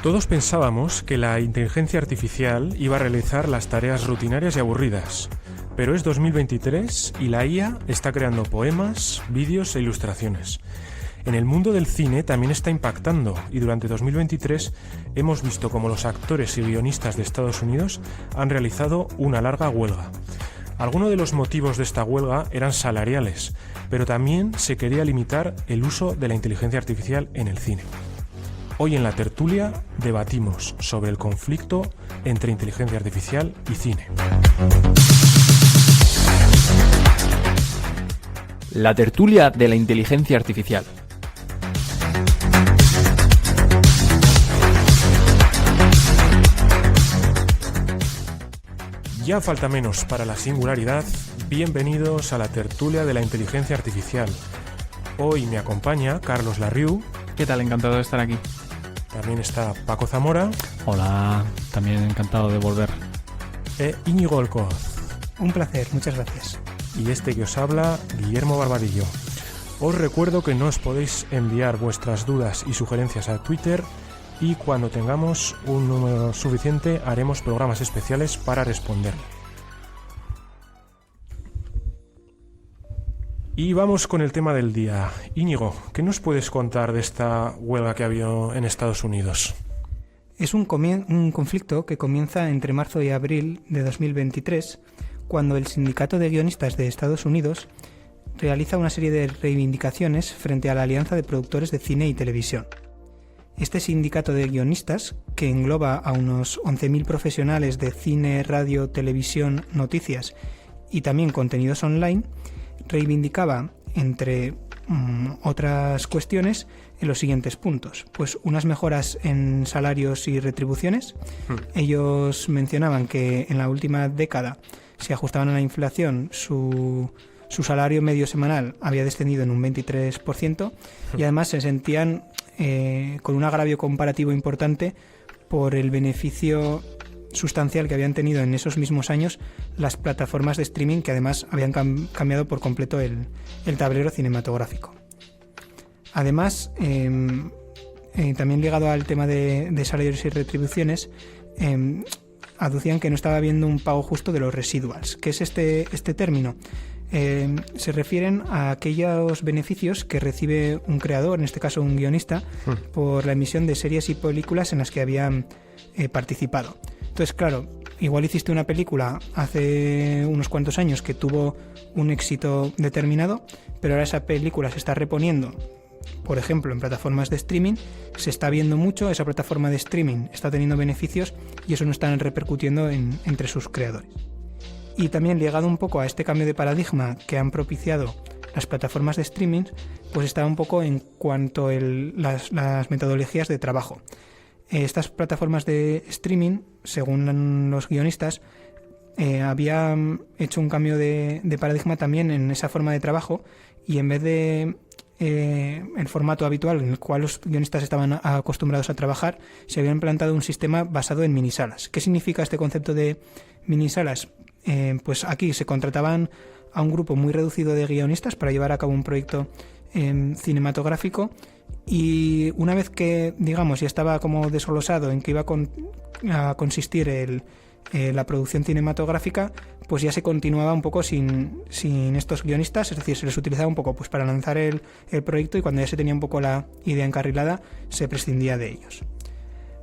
Todos pensábamos que la inteligencia artificial iba a realizar las tareas rutinarias y aburridas, pero es 2023 y la IA está creando poemas, vídeos e ilustraciones. En el mundo del cine también está impactando y durante 2023 hemos visto cómo los actores y guionistas de Estados Unidos han realizado una larga huelga. Algunos de los motivos de esta huelga eran salariales, pero también se quería limitar el uso de la inteligencia artificial en el cine. Hoy en la tertulia debatimos sobre el conflicto entre inteligencia artificial y cine. La tertulia de la inteligencia artificial. Ya falta menos para la singularidad. Bienvenidos a la tertulia de la inteligencia artificial. Hoy me acompaña Carlos Larriu. ¿Qué tal? Encantado de estar aquí. También está Paco Zamora. Hola, también encantado de volver. E Íñigo Olcoz. Un placer, muchas gracias. Y este que os habla, Guillermo Barbadillo. Os recuerdo que nos podéis enviar vuestras dudas y sugerencias a Twitter y cuando tengamos un número suficiente haremos programas especiales para responder. Y vamos con el tema del día. Íñigo, ¿qué nos puedes contar de esta huelga que ha habido en Estados Unidos? Es un conflicto que comienza entre marzo y abril de 2023, cuando el Sindicato de Guionistas de Estados Unidos realiza una serie de reivindicaciones frente a la Alianza de Productores de Cine y Televisión. Este sindicato de guionistas, que engloba a unos 11.000 profesionales de cine, radio, televisión, noticias y también contenidos online, reivindicaba, entre otras cuestiones, en los siguientes puntos. Pues unas mejoras en salarios y retribuciones. Ellos mencionaban que en la última década, si ajustaban a la inflación, su salario medio semanal había descendido en un 23% y además se sentían con un agravio comparativo importante por el beneficio sustancial que habían tenido en esos mismos años las plataformas de streaming, que además habían cambiado por completo el tablero cinematográfico. Además, también ligado al tema de salarios y retribuciones, aducían que no estaba habiendo un pago justo de los residuals. ¿Qué es este término? Se refieren a aquellos beneficios que recibe un creador, en este caso un guionista, por la emisión de series y películas en las que habían participado. Entonces, claro, igual hiciste una película hace unos cuantos años que tuvo un éxito determinado, pero ahora esa película se está reponiendo, por ejemplo, en plataformas de streaming, se está viendo mucho, esa plataforma de streaming está teniendo beneficios y eso no está repercutiendo entre sus creadores. Y también ligado un poco a este cambio de paradigma que han propiciado las plataformas de streaming, pues está un poco en cuanto a las metodologías de trabajo. Estas plataformas de streaming, según los guionistas, habían hecho un cambio de paradigma también en esa forma de trabajo y en vez de el formato habitual en el cual los guionistas estaban acostumbrados a trabajar, se había implantado un sistema basado en minisalas. ¿Qué significa este concepto de minisalas? Pues aquí se contrataban a un grupo muy reducido de guionistas para llevar a cabo un proyecto cinematográfico y una vez que, digamos, ya estaba como desglosado en qué iba a consistir la producción cinematográfica, pues ya se continuaba un poco sin estos guionistas, es decir, se les utilizaba un poco pues para lanzar el proyecto y cuando ya se tenía un poco la idea encarrilada se prescindía de ellos.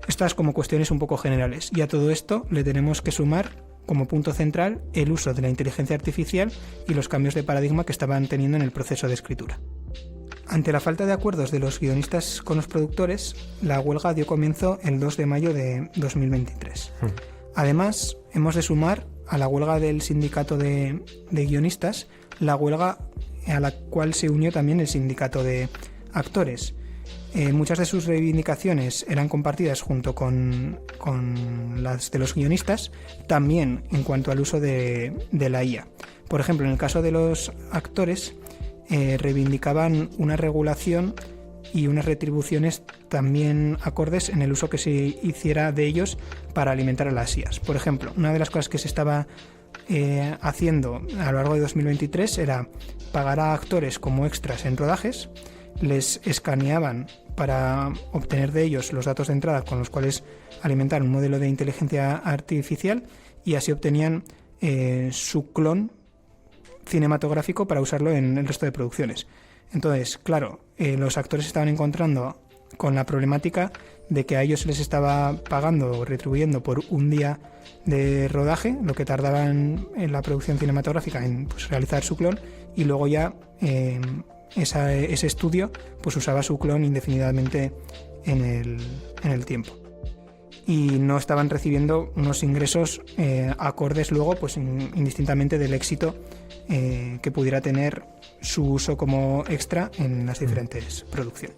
Estas como cuestiones un poco generales, y a todo esto le tenemos que sumar como punto central el uso de la inteligencia artificial y los cambios de paradigma que estaban teniendo en el proceso de escritura. Ante la falta de acuerdos de los guionistas con los productores, la huelga dio comienzo el 2 de mayo de 2023. Además, hemos de sumar a la huelga del sindicato de guionistas la huelga a la cual se unió también el sindicato de actores. Muchas de sus reivindicaciones eran compartidas junto con las de los guionistas, también en cuanto al uso de la IA. Por ejemplo, en el caso de los actores, reivindicaban una regulación y unas retribuciones también acordes en el uso que se hiciera de ellos para alimentar a las IAs. Por ejemplo, una de las cosas que se estaba haciendo a lo largo de 2023 era pagar a actores como extras en rodajes, les escaneaban para obtener de ellos los datos de entrada con los cuales alimentar un modelo de inteligencia artificial, y así obtenían su clon cinematográfico para usarlo en el resto de producciones. Entonces, claro, los actores estaban encontrando con la problemática de que a ellos se les estaba pagando o retribuyendo por un día de rodaje, lo que tardaban en la producción cinematográfica en realizar su clon, y luego ya ese estudio pues usaba su clon indefinidamente en el tiempo. Y no estaban recibiendo unos ingresos acordes luego, pues indistintamente del éxito que pudiera tener su uso como extra en las diferentes producciones.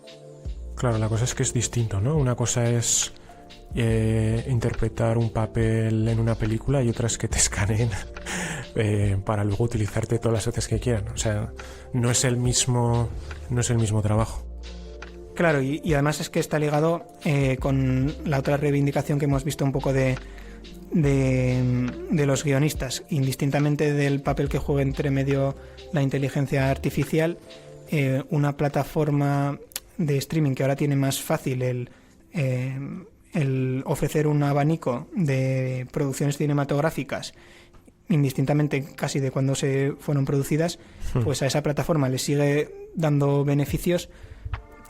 Claro, la cosa es que es distinto, ¿no? Una cosa es interpretar un papel en una película y otra es que te escaneen para luego utilizarte todas las veces que quieran. O sea, no es el mismo trabajo. Claro, y además es que está ligado con la otra reivindicación que hemos visto un poco de los guionistas, indistintamente del papel que juega entre medio la inteligencia artificial. Una plataforma de streaming que ahora tiene más fácil el ofrecer un abanico de producciones cinematográficas, indistintamente casi de cuando se fueron producidas, pues a esa plataforma le sigue dando beneficios.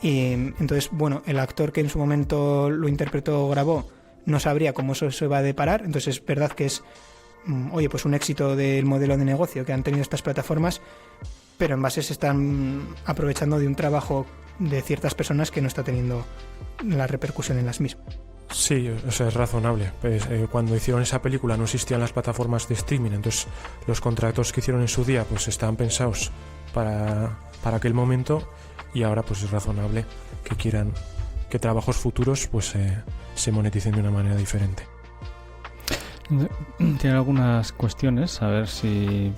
Y entonces, bueno, el actor que en su momento lo interpretó o grabó no sabría cómo eso se va a deparar. Entonces es verdad que es pues un éxito del modelo de negocio que han tenido estas plataformas, pero en base se están aprovechando de un trabajo de ciertas personas que no está teniendo la repercusión en las mismas. Sí, o sea, es razonable. Pues, cuando hicieron esa película no existían las plataformas de streaming, entonces los contratos que hicieron en su día pues estaban pensados para aquel momento, y ahora pues es razonable que quieran que trabajos futuros pues se moneticen de una manera diferente. Tiene algunas cuestiones, a ver si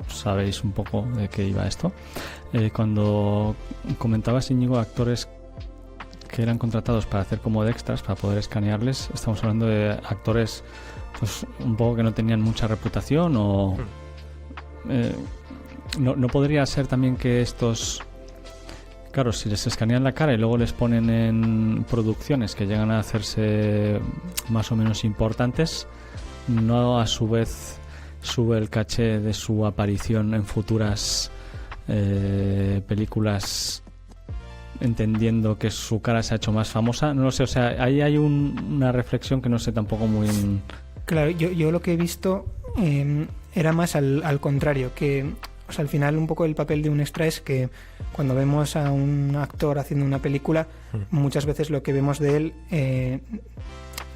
sabéis un poco de qué iba esto. Cuando comentabas, Íñigo, actores que eran contratados para hacer como de extras, para poder escanearles, estamos hablando de actores pues un poco que no tenían mucha reputación, o no podría ser también que estos, claro, si les escanean la cara y luego les ponen en producciones que llegan a hacerse más o menos importantes, no a su vez sube el caché de su aparición en futuras películas, entendiendo que su cara se ha hecho más famosa? No lo sé, o sea, ahí hay una reflexión que no sé tampoco muy... Claro, yo lo que he visto era más al contrario, que o sea, al final un poco el papel de un extra es que cuando vemos a un actor haciendo una película, muchas veces lo que vemos de él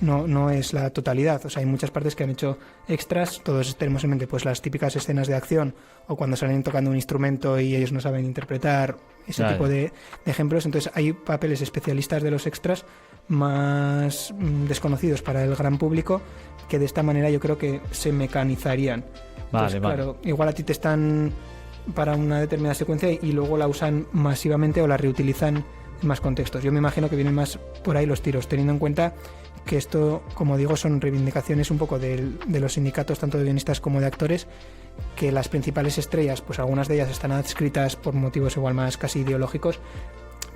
no es la totalidad. O sea, hay muchas partes que han hecho extras. Todos tenemos en mente pues las típicas escenas de acción, o cuando salen tocando un instrumento y ellos no saben interpretar, ese tipo de ejemplos. Entonces hay papeles especialistas de los extras más desconocidos para el gran público, que de esta manera yo creo que se mecanizarían. Entonces, claro, igual a ti te están para una determinada secuencia y luego la usan masivamente o la reutilizan en más contextos. Yo me imagino que vienen más por ahí los tiros, teniendo en cuenta que esto, como digo, son reivindicaciones un poco de los sindicatos, tanto de guionistas como de actores, que las principales estrellas, pues algunas de ellas están adscritas por motivos igual más casi ideológicos,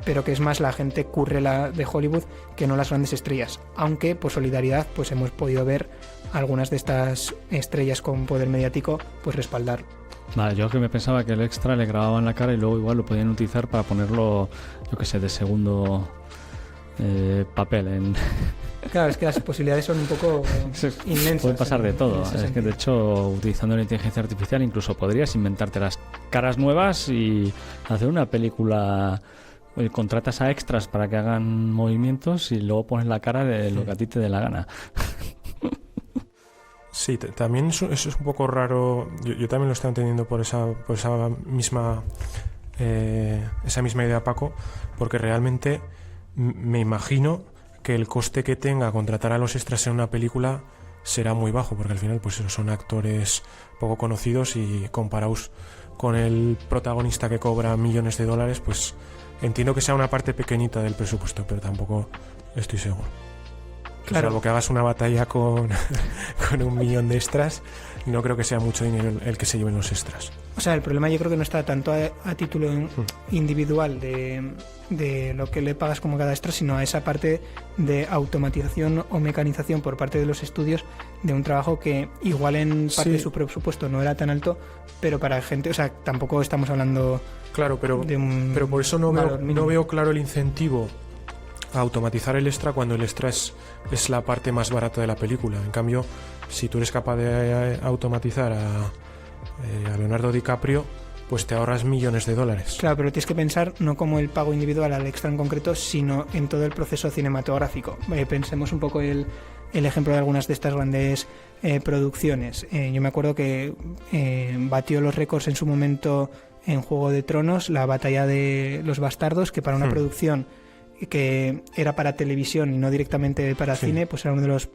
pero que es más la gente currela de Hollywood que no las grandes estrellas. Aunque por solidaridad pues hemos podido ver algunas de estas estrellas con poder mediático pues respaldar. Vale, yo que me pensaba que el extra le grababan la cara y luego igual lo podían utilizar para ponerlo, yo que sé, de segundo papel en... Claro, es que las posibilidades son un poco inmensas. Puede pasar de todo. Es que de hecho, utilizando la inteligencia artificial incluso podrías inventarte las caras nuevas y hacer una película. Contratas a extras para que hagan movimientos y luego pones la cara de lo que a ti te dé la gana. Sí, también eso es un poco raro. Yo también lo estoy entendiendo por esa misma idea, Paco, porque realmente me imagino que el coste que tenga contratar a los extras en una película será muy bajo, porque al final pues son actores poco conocidos y comparados con el protagonista que cobra millones de dólares, pues entiendo que sea una parte pequeñita del presupuesto, pero tampoco estoy seguro. Claro. Salvo que hagas una batalla con 1.000.000 de extras, no creo que sea mucho dinero el que se lleven los extras. O sea, el problema yo creo que no está tanto a título individual de lo que le pagas como cada extra, sino a esa parte de automatización o mecanización por parte de los estudios de un trabajo que igual en parte de su presupuesto no era tan alto, pero para gente, o sea, tampoco estamos hablando Claro, pero por eso no veo claro el incentivo a automatizar el extra cuando el extra es la parte más barata de la película. En cambio, si tú eres capaz de automatizar a Leonardo DiCaprio, pues te ahorras millones de dólares. Claro, pero tienes que pensar no como el pago individual al extra en concreto, sino en todo el proceso cinematográfico. Pensemos un poco el ejemplo de algunas de estas grandes producciones. Yo me acuerdo que batió los récords en su momento en Juego de Tronos, la batalla de los bastardos, que para una producción que era para televisión y no directamente para cine, pues era uno de los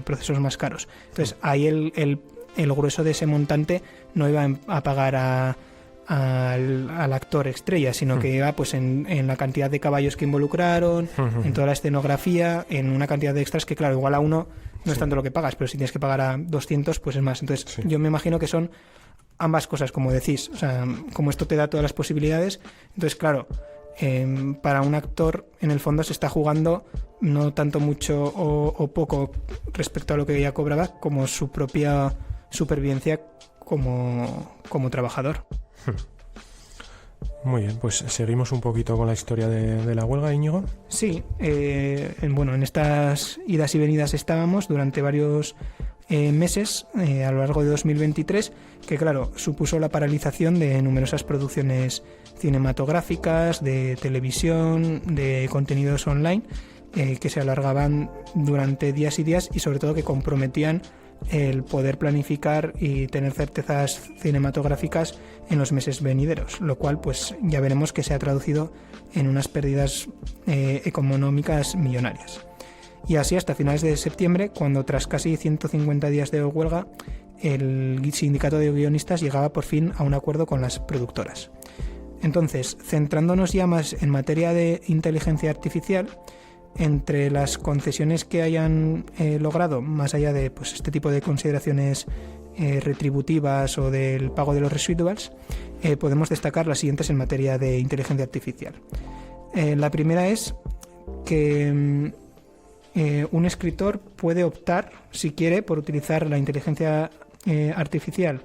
procesos más caros. Entonces ahí el grueso de ese montante no iba a pagar al actor estrella, sino que iba pues en la cantidad de caballos que involucraron, en toda la escenografía, en una cantidad de extras que claro, igual a uno no es tanto lo que pagas, pero si tienes que pagar a 200 pues es más. Entonces yo me imagino que son ambas cosas, como decís, o sea, como esto te da todas las posibilidades, entonces claro, para un actor en el fondo se está jugando no tanto mucho o poco respecto a lo que ya cobraba, como su propia supervivencia como trabajador. Muy bien, pues seguimos un poquito con la historia de la huelga, Íñigo. Sí, en estas idas y venidas estábamos durante varios meses a lo largo de 2023, que claro, supuso la paralización de numerosas producciones cinematográficas, de televisión, de contenidos online, que se alargaban durante días y días y sobre todo que comprometían el poder planificar y tener certezas cinematográficas en los meses venideros, lo cual pues ya veremos que se ha traducido en unas pérdidas económicas millonarias. Y así hasta finales de septiembre, cuando tras casi 150 días de huelga, el sindicato de guionistas llegaba por fin a un acuerdo con las productoras. Entonces, centrándonos ya más en materia de inteligencia artificial, entre las concesiones que hayan logrado, más allá de pues, este tipo de consideraciones retributivas o del pago de los residuals, podemos destacar las siguientes en materia de inteligencia artificial. La primera es que un escritor puede optar, si quiere, por utilizar la inteligencia artificial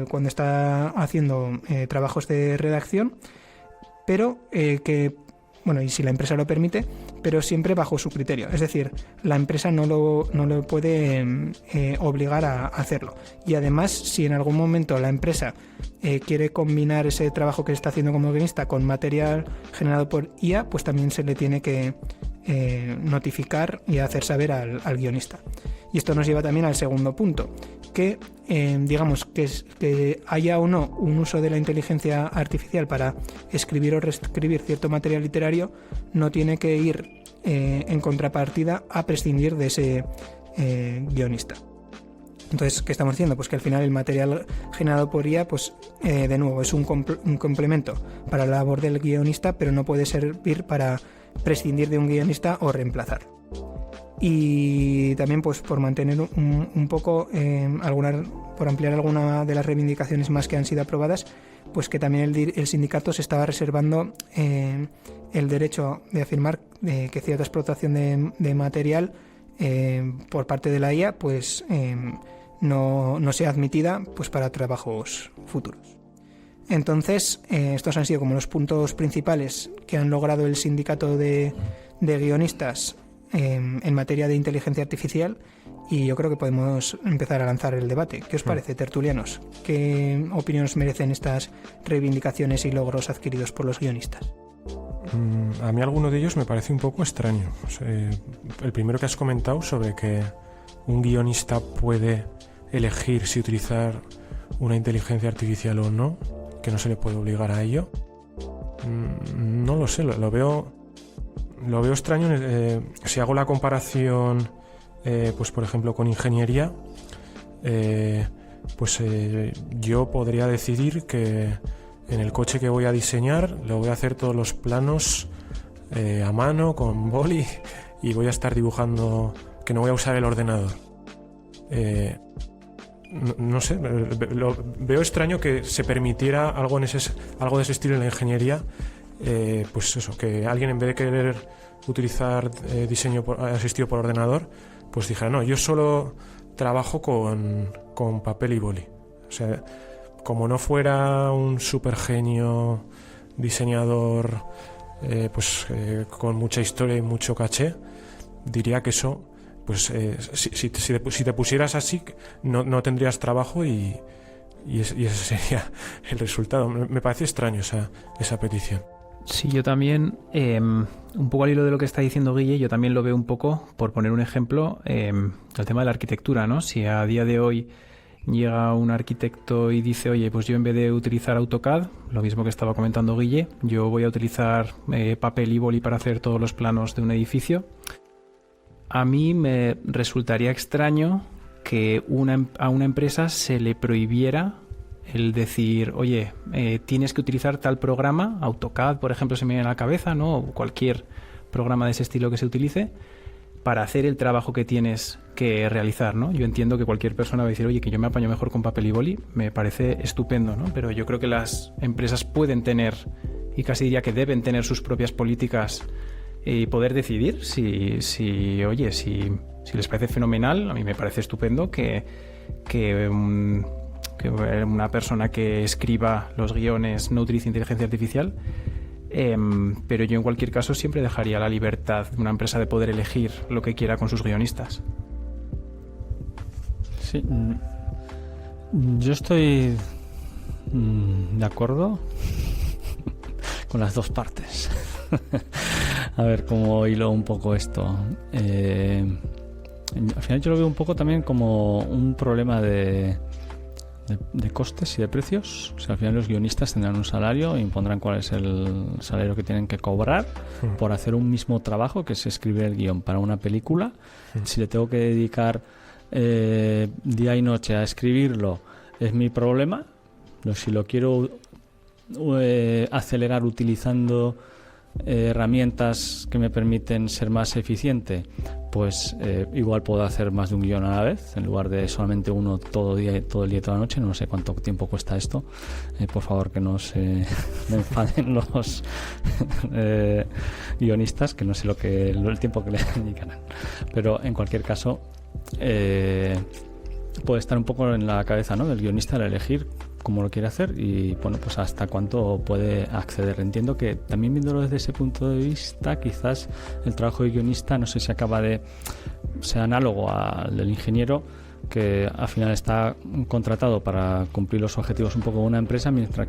cuando está haciendo trabajos de redacción, pero y si la empresa lo permite, pero siempre bajo su criterio. Es decir, la empresa no lo puede obligar a hacerlo. Y además, si en algún momento la empresa quiere combinar ese trabajo que está haciendo como guionista con material generado por IA, pues también se le tiene que notificar y hacer saber al guionista. Y esto nos lleva también al segundo punto, que digamos que haya o no un uso de la inteligencia artificial para escribir o reescribir cierto material literario, no tiene que ir en contrapartida a prescindir de ese guionista. Entonces, ¿qué estamos diciendo? Pues que al final el material generado por IA, pues de nuevo, es un complemento para la labor del guionista, pero no puede servir para prescindir de un guionista o reemplazarlo. Y también pues por mantener un poco por ampliar alguna de las reivindicaciones más que han sido aprobadas, pues que también el sindicato se estaba reservando el derecho de afirmar que cierta explotación de material por parte de la IA pues no sea admitida pues para trabajos futuros. Entonces estos han sido como los puntos principales que han logrado el sindicato de guionistas en materia de inteligencia artificial, y yo creo que podemos empezar a lanzar el debate. ¿Qué os parece, tertulianos? ¿Qué opiniones merecen estas reivindicaciones y logros adquiridos por los guionistas? A mí alguno de ellos me parece un poco extraño. O sea, el primero que has comentado sobre que un guionista puede elegir si utilizar una inteligencia artificial o no, que no se le puede obligar a ello. No lo sé, lo veo extraño. Si hago la comparación, pues por ejemplo con ingeniería, yo podría decidir que en el coche que voy a diseñar le voy a hacer todos los planos a mano, con boli y voy a estar dibujando, que no voy a usar el ordenador. No sé, veo extraño que se permitiera algo de ese estilo en la ingeniería. Pues eso, que alguien, en vez de querer utilizar diseño asistido por ordenador, pues dijera, no, yo solo trabajo con papel y boli. O sea, como no fuera un super genio diseñador con mucha historia y mucho caché, diría que eso, pues si te pusieras así, no tendrías trabajo y ese sería el resultado. Me parece extraño esa petición. Sí, yo también, un poco al hilo de lo que está diciendo Guille, yo también lo veo un poco, por poner un ejemplo, el tema de la arquitectura, ¿no? Si a día de hoy llega un arquitecto y dice, oye, pues yo en vez de utilizar AutoCAD, lo mismo que estaba comentando Guille, yo voy a utilizar papel y boli para hacer todos los planos de un edificio, a mí me resultaría extraño que a una empresa se le prohibiera el decir, oye, tienes que utilizar tal programa, AutoCAD, por ejemplo, se me viene a la cabeza, ¿no? O cualquier programa de ese estilo que se utilice, para hacer el trabajo que tienes que realizar, ¿no? Yo entiendo que cualquier persona va a decir, oye, que yo me apaño mejor con papel y boli, me parece estupendo, ¿no? Pero yo creo que las empresas pueden tener, y casi diría que deben tener, sus propias políticas y poder decidir si les parece fenomenal. A mí me parece estupendo que una persona que escriba los guiones no utilice inteligencia artificial, pero yo en cualquier caso siempre dejaría la libertad de una empresa de poder elegir lo que quiera con sus guionistas. Sí, yo estoy de acuerdo con las dos partes. A ver cómo hilo un poco esto. Al final yo lo veo un poco también como un problema de costes y de precios. O sea, al final los guionistas tendrán un salario e impondrán cuál es el salario que tienen que cobrar por hacer un mismo trabajo, que es escribir el guión para una película. Si le tengo que dedicar día y noche a escribirlo, es mi problema. Si lo quiero acelerar utilizando herramientas que me permiten ser más eficiente, pues igual puedo hacer más de un guión a la vez en lugar de solamente uno todo el día y toda la noche. No sé cuánto tiempo cuesta esto, por favor, que no se me enfaden los guionistas, que no sé el tiempo que le dedicarán, pero en cualquier caso puede estar un poco en la cabeza, ¿no?, del guionista al elegir cómo lo quiere hacer y, bueno, pues hasta cuánto puede acceder. Entiendo que también, viéndolo desde ese punto de vista, quizás el trabajo de guionista, no sé si sea análogo al del ingeniero, que al final está contratado para cumplir los objetivos un poco de una empresa, mientras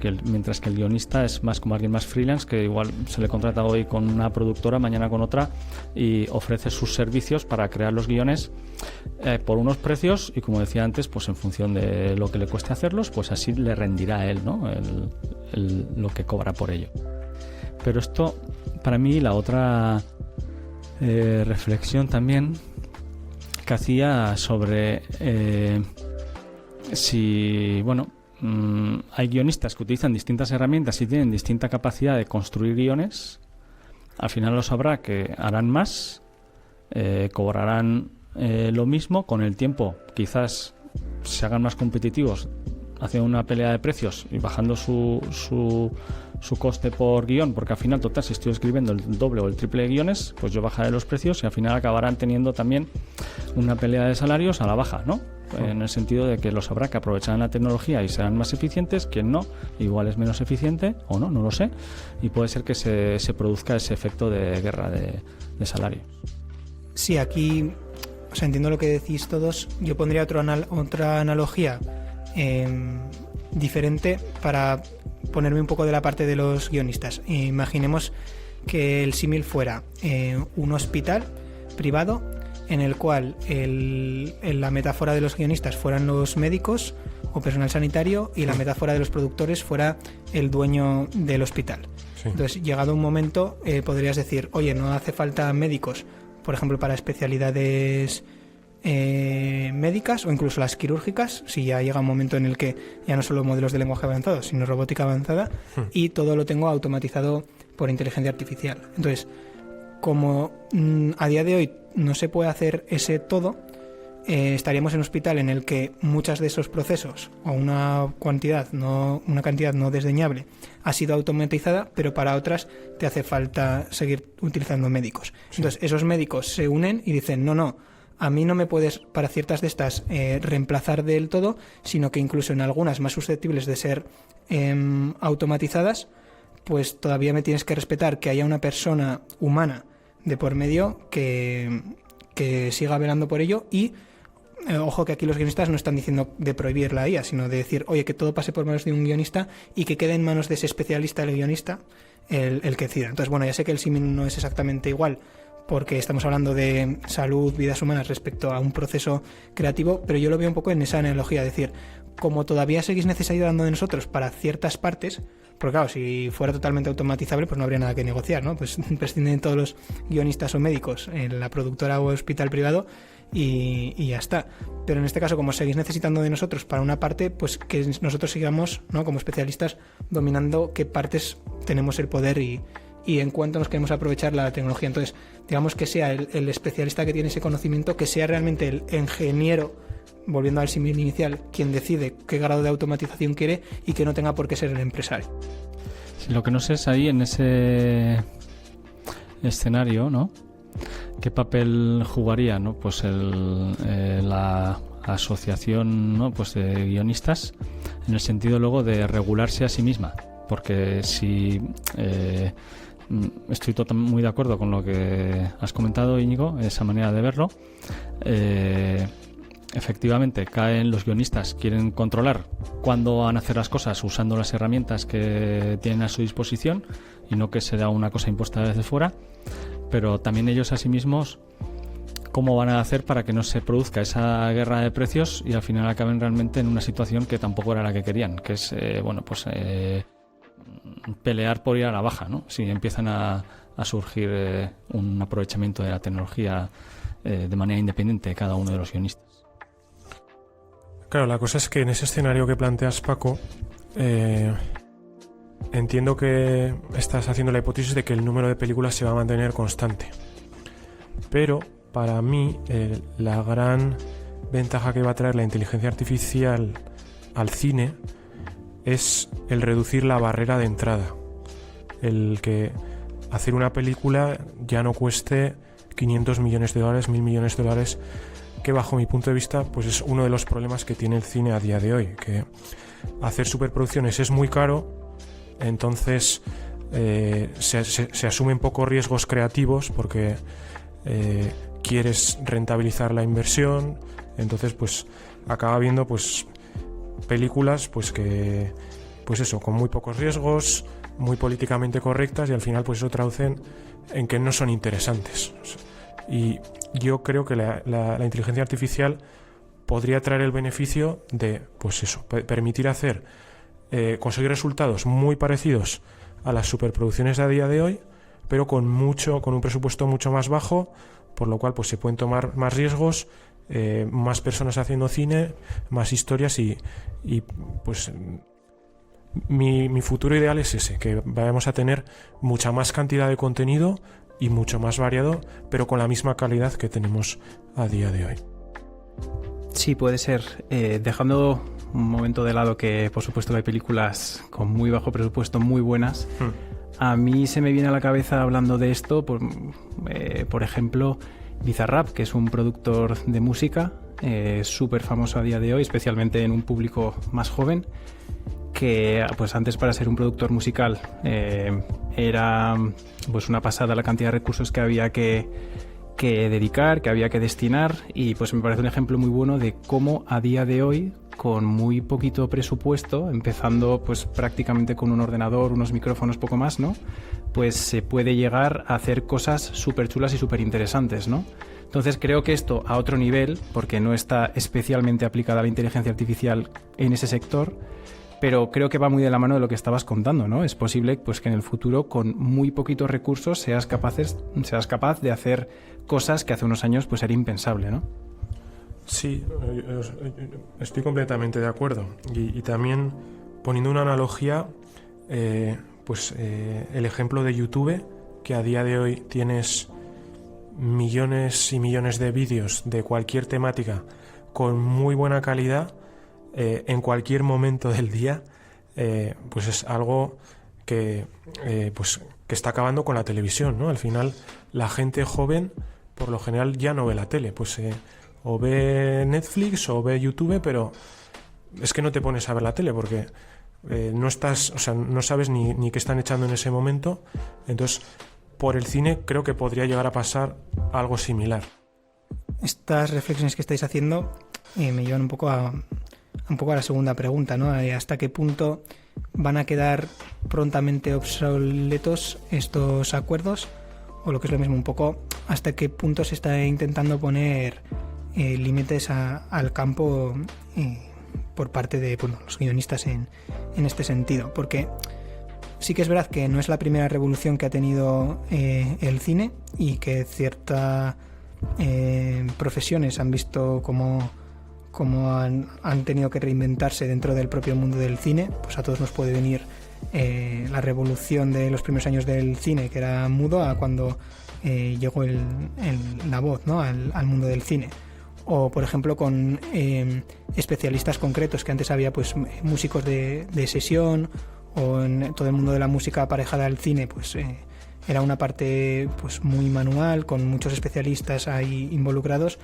que el guionista es más como alguien más freelance, que igual se le contrata hoy con una productora, mañana con otra, y ofrece sus servicios para crear los guiones por unos precios, y como decía antes, pues en función de lo que le cueste hacerlos, pues así le rendirá a él, ¿no?, lo que cobra por ello. Pero esto, para mí, la otra reflexión también que hacía sobre si, bueno, hay guionistas que utilizan distintas herramientas y tienen distinta capacidad de construir guiones. Al final los habrá que harán más, cobrarán lo mismo. Con el tiempo quizás se hagan más competitivos haciendo una pelea de precios y bajando su coste por guión, porque al final, total, si estoy escribiendo el doble o el triple de guiones, pues yo bajaré los precios y al final acabarán teniendo también una pelea de salarios a la baja, ¿no? En el sentido de que los habrá que aprovecharán la tecnología y serán más eficientes, quien no, igual es menos eficiente o no lo sé, y puede ser que se produzca ese efecto de guerra de salario. Sí, aquí, o sea, entiendo lo que decís todos. Yo pondría otra analogía diferente para ponerme un poco de la parte de los guionistas. Imaginemos que el símil fuera un hospital privado en el cual la metáfora de los guionistas fueran los médicos o personal sanitario y la metáfora de los productores fuera el dueño del hospital. Sí. Entonces, llegado un momento, podrías decir, oye, no hace falta médicos, por ejemplo, para especialidades médicas o incluso las quirúrgicas, si ya llega un momento en el que ya no solo modelos de lenguaje avanzados, sino robótica avanzada, y todo lo tengo automatizado por inteligencia artificial. Entonces, como a día de hoy no se puede hacer ese todo, estaríamos en un hospital en el que muchos de esos procesos, o una cantidad no desdeñable, ha sido automatizada, pero para otras te hace falta seguir utilizando médicos. Sí. Entonces esos médicos se unen y dicen, no, a mí no me puedes, para ciertas de estas, reemplazar del todo, sino que incluso en algunas más susceptibles de ser automatizadas, pues todavía me tienes que respetar que haya una persona humana de por medio que siga velando por ello. Y ojo, que aquí los guionistas no están diciendo de prohibir la IA, sino de decir, oye, que todo pase por manos de un guionista y que quede en manos de ese especialista, el guionista, el que decida. Entonces, bueno, ya sé que el símil no es exactamente igual, porque estamos hablando de salud, vidas humanas respecto a un proceso creativo, pero yo lo veo un poco en esa analogía, es decir, como todavía seguís necesitando de nosotros para ciertas partes, porque claro, si fuera totalmente automatizable, pues no habría nada que negociar, ¿no? Pues prescinden todos los guionistas o médicos en la productora o hospital privado y ya está. Pero en este caso, como seguís necesitando de nosotros para una parte, pues que nosotros sigamos, ¿no?, como especialistas, dominando qué partes tenemos el poder y en cuánto nos queremos aprovechar la tecnología. Entonces, digamos que sea el especialista que tiene ese conocimiento, que sea realmente el ingeniero, volviendo al símil inicial, quien decide qué grado de automatización quiere y que no tenga por qué ser el empresario. Sí, lo que no sé es ahí en ese escenario, ¿no?, ¿qué papel jugaría, ¿no?, pues la asociación, ¿no?, pues de guionistas, en el sentido luego de regularse a sí misma? Porque si estoy muy de acuerdo con lo que has comentado, Íñigo, esa manera de verlo. Efectivamente, caen los guionistas, quieren controlar cuándo van a hacer las cosas usando las herramientas que tienen a su disposición y no que sea una cosa impuesta desde fuera, pero también ellos a sí mismos, cómo van a hacer para que no se produzca esa guerra de precios y al final acaben realmente en una situación que tampoco era la que querían, que es, pelear por ir a la baja, ¿no? Si empiezan a surgir un aprovechamiento de la tecnología de manera independiente de cada uno de los guionistas. Claro, la cosa es que en ese escenario que planteas, Paco, entiendo que estás haciendo la hipótesis de que el número de películas se va a mantener constante. Pero para mí la gran ventaja que va a traer la inteligencia artificial al cine es el reducir la barrera de entrada. El que hacer una película ya no cueste $500 millones, $1.000 millones, que bajo mi punto de vista pues es uno de los problemas que tiene el cine a día de hoy, que hacer superproducciones es muy caro, entonces se asumen pocos riesgos creativos porque quieres rentabilizar la inversión, entonces pues acaba habiendo pues películas pues que pues eso, con muy pocos riesgos, muy políticamente correctas, y al final pues eso traducen en que no son interesantes. Y yo creo que la inteligencia artificial podría traer el beneficio de pues eso, permitir hacer conseguir resultados muy parecidos a las superproducciones de a día de hoy, pero con un presupuesto mucho más bajo, por lo cual pues se pueden tomar más riesgos, más personas haciendo cine, más historias y pues mi futuro ideal es ese, que vayamos a tener mucha más cantidad de contenido y mucho más variado, pero con la misma calidad que tenemos a día de hoy. Sí, puede ser. Dejando un momento de lado que por supuesto hay películas con muy bajo presupuesto muy buenas, a mí se me viene a la cabeza hablando de esto, por ejemplo, Bizarrap, que es un productor de música súper famoso a día de hoy, especialmente en un público más joven, que pues antes, para ser un productor musical, era pues una pasada la cantidad de recursos que había que dedicar, que había que destinar, y pues me parece un ejemplo muy bueno de cómo a día de hoy, con muy poquito presupuesto, empezando pues prácticamente con un ordenador, unos micrófonos, poco más, ¿no?, pues se puede llegar a hacer cosas súper chulas y súper interesantes, ¿no? Entonces creo que esto a otro nivel, porque no está especialmente aplicada la inteligencia artificial en ese sector, pero creo que va muy de la mano de lo que estabas contando, ¿no? Es posible pues que en el futuro, con muy poquitos recursos, seas capaz de hacer cosas que hace unos años pues era impensable, ¿no? Sí, estoy completamente de acuerdo. Y también, poniendo una analogía, el ejemplo de YouTube que a día de hoy tienes millones y millones de vídeos de cualquier temática con muy buena calidad en cualquier momento del día, pues es algo que está acabando con la televisión, ¿no? Al final la gente joven por lo general ya no ve la tele, pues o ve Netflix o ve YouTube, pero es que no te pones a ver la tele porque no estás, o sea, no sabes ni qué están echando en ese momento. Entonces, por el cine creo que podría llegar a pasar algo similar. Estas reflexiones que estáis haciendo me llevan un poco a la segunda pregunta, ¿no? ¿Hasta qué punto van a quedar prontamente obsoletos estos acuerdos? O lo que es lo mismo, un poco, ¿hasta qué punto se está intentando poner límites al campo por parte de los guionistas en este sentido? Porque sí que es verdad que no es la primera revolución que ha tenido el cine y que ciertas profesiones han visto como han tenido que reinventarse dentro del propio mundo del cine. Pues a todos nos puede venir la revolución de los primeros años del cine, que era mudo, a cuando llegó la voz, ¿no? al mundo del cine. O por ejemplo con especialistas concretos, que antes había pues músicos de sesión, o en todo el mundo de la música aparejada al cine, pues era una parte pues muy manual, con muchos especialistas ahí involucrados,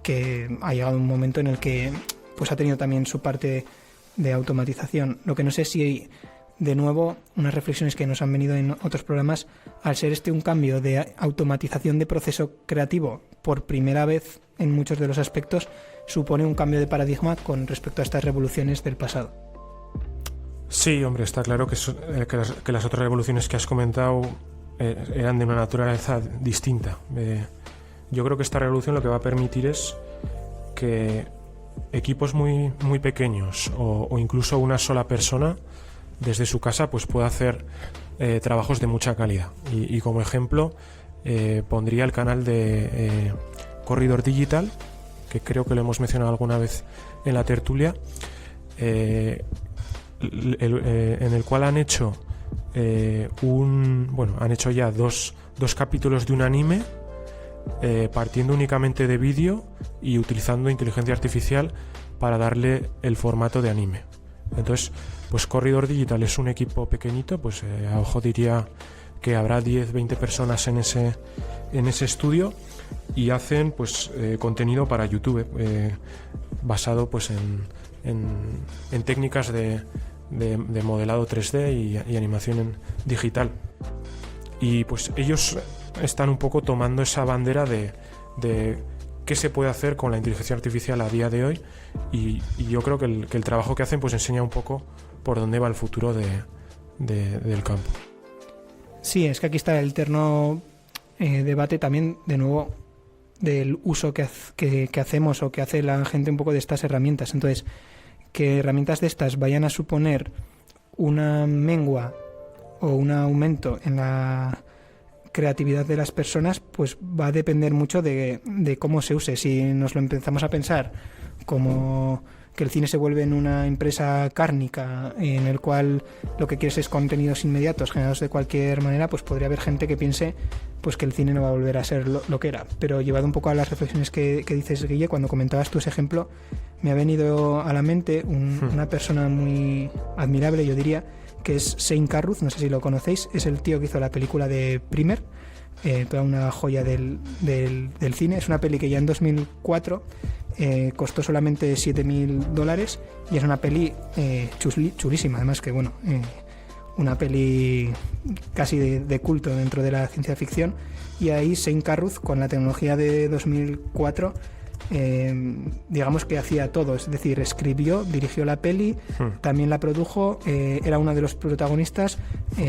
que ha llegado un momento en el que pues ha tenido también su parte de automatización. Lo que no sé si, de nuevo, unas reflexiones que nos han venido en otros programas, al ser un cambio de automatización de proceso creativo por primera vez en muchos de los aspectos, supone un cambio de paradigma con respecto a estas revoluciones del pasado. Sí, hombre, está claro que las otras revoluciones que has comentado eran de una naturaleza distinta. Yo creo que esta revolución lo que va a permitir es que equipos muy, muy pequeños o incluso una sola persona desde su casa pues pueda hacer trabajos de mucha calidad. Y como ejemplo pondría el canal de Corridor Digital, que creo que lo hemos mencionado alguna vez en la tertulia, en el cual han hecho han hecho ya dos capítulos de un anime, partiendo únicamente de vídeo y utilizando inteligencia artificial para darle el formato de anime. Entonces, pues Corridor Digital es un equipo pequeñito, pues a ojo diría que habrá 10-20 personas en ese estudio, y hacen pues contenido para YouTube basado pues en técnicas de modelado 3D y animación digital. Y pues ellos están un poco tomando esa bandera de qué se puede hacer con la inteligencia artificial a día de hoy, y yo creo que el trabajo que hacen pues enseña un poco por dónde va el futuro del campo. Sí, es que aquí está el eterno debate también, de nuevo, del uso que hacemos o que hace la gente un poco de estas herramientas. Entonces, que herramientas de estas vayan a suponer una mengua o un aumento en la creatividad de las personas, pues va a depender mucho de cómo se use. Si nos lo empezamos a pensar como que el cine se vuelve en una empresa cárnica en el cual lo que quieres es contenidos inmediatos generados de cualquier manera, pues podría haber gente que piense pues que el cine no va a volver a ser lo que era. Pero llevado un poco a las reflexiones que dices, Guille, cuando comentabas tú ese ejemplo, me ha venido a la mente una persona muy admirable, yo diría, que es Shane Carruth. No sé si lo conocéis, es el tío que hizo la película de Primer, toda una joya del cine. Es una peli que ya en 2004 costó solamente $7,000, y es una peli chulísima, además que bueno, una peli casi de culto dentro de la ciencia ficción. Y ahí Shane Carruth, con la tecnología de 2004, digamos que hacía todo, es decir, escribió, dirigió la peli, también la produjo, era uno de los protagonistas,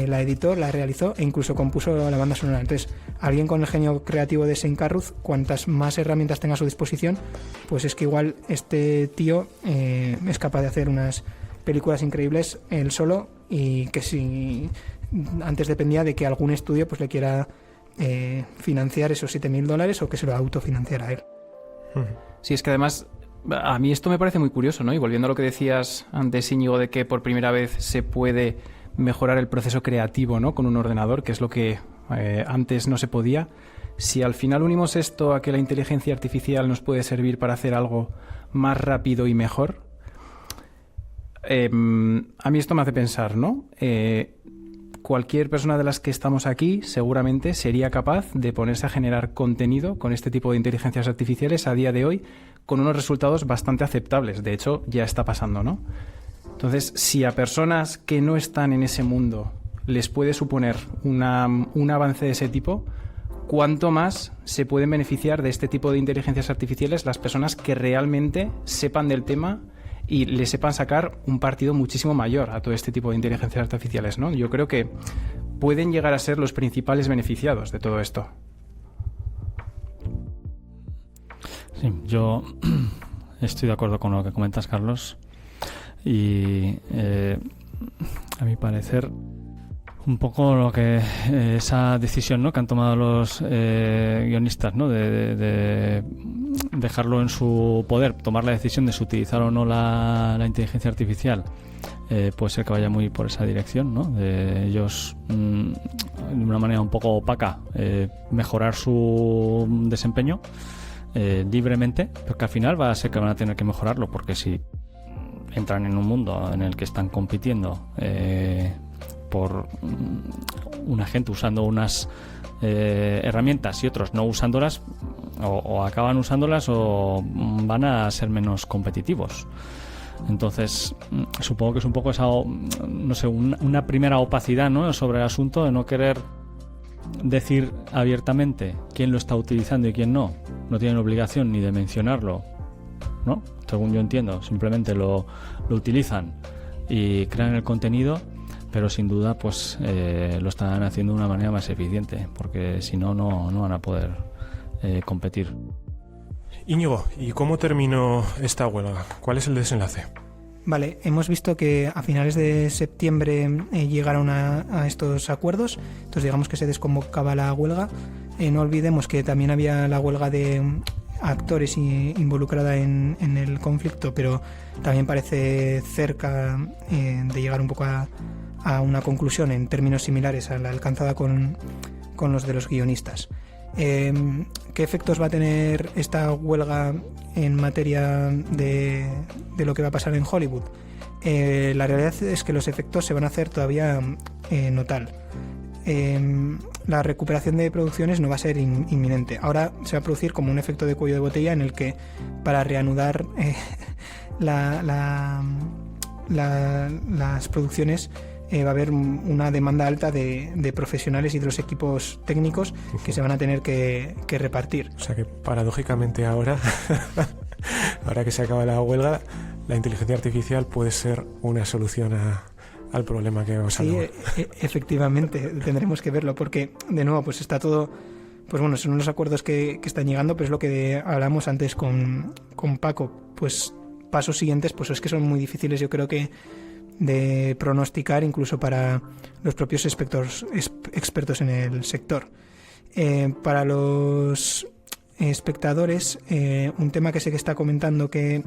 la editó, la realizó e incluso compuso la banda sonora. Entonces, alguien con el genio creativo de Shane Carruth, cuantas más herramientas tenga a su disposición, pues es que igual este tío es capaz de hacer unas películas increíbles él solo, y que si antes dependía de que algún estudio pues le quiera financiar esos $7,000 o que se lo autofinanciara a él. Sí, es que además a mí esto me parece muy curioso, ¿no? Y volviendo a lo que decías antes, Íñigo, de que por primera vez se puede mejorar el proceso creativo, ¿no?, con un ordenador, que es lo que Antes no se podía. Si al final unimos esto a que la inteligencia artificial nos puede servir para hacer algo más rápido y mejor, a mí esto me hace pensar, ¿no? Cualquier persona de las que estamos aquí seguramente sería capaz de ponerse a generar contenido con este tipo de inteligencias artificiales a día de hoy con unos resultados bastante aceptables. De hecho, ya está pasando, ¿no? Entonces, si a personas que no están en ese mundo les puede suponer un avance de ese tipo, ¿cuánto más se pueden beneficiar de este tipo de inteligencias artificiales las personas que realmente sepan del tema y le sepan sacar un partido muchísimo mayor a todo este tipo de inteligencias artificiales, ¿no? Yo creo que pueden llegar a ser los principales beneficiados de todo esto. Sí, yo estoy de acuerdo con lo que comentas, Carlos, y a mi parecer un poco lo que esa decisión, ¿no?, que han tomado los guionistas, ¿no?, de dejarlo en su poder, tomar la decisión de si utilizar o no la inteligencia artificial, puede ser que vaya muy por esa dirección, ¿no?, de ellos de una manera un poco opaca mejorar su desempeño libremente, pero que al final va a ser que van a tener que mejorarlo, porque si entran en un mundo en el que están compitiendo por una gente usando unas herramientas y otros no usándolas, o acaban usándolas o van a ser menos competitivos. Entonces supongo que es un poco esa, no sé, una primera opacidad, ¿no?, sobre el asunto, de no querer decir abiertamente quién lo está utilizando y quién no. No tienen obligación ni de mencionarlo, ¿no?, según yo entiendo. Simplemente lo utilizan y crean el contenido, pero sin duda pues lo están haciendo de una manera más eficiente, porque si no, no van a poder competir. Íñigo, ¿y cómo terminó esta huelga? ¿Cuál es el desenlace? Vale, hemos visto que a finales de septiembre llegaron a estos acuerdos, entonces digamos que se desconvocaba la huelga. No olvidemos que también había la huelga de actores involucrada en el conflicto, pero también parece cerca de llegar un poco a una conclusión en términos similares a la alcanzada con los de los guionistas. ¿Qué efectos va a tener esta huelga en materia de lo que va a pasar en Hollywood? La realidad es que los efectos se van a hacer todavía no tal. La recuperación de producciones no va a ser inminente. Ahora se va a producir como un efecto de cuello de botella en el que, para reanudar las producciones, va a haber una demanda alta de profesionales y de los equipos técnicos que se van a tener que repartir. O sea que paradójicamente ahora que se acaba la huelga, la inteligencia artificial puede ser una solución al problema que vamos a hablar. Sí, efectivamente, tendremos que verlo, porque de nuevo pues está todo, pues bueno, son los acuerdos que están llegando, pero es lo que hablamos antes con Paco, pues pasos siguientes pues es que son muy difíciles, yo creo que de pronosticar incluso para los propios expertos en el sector. Para los espectadores, un tema que sé que está comentando que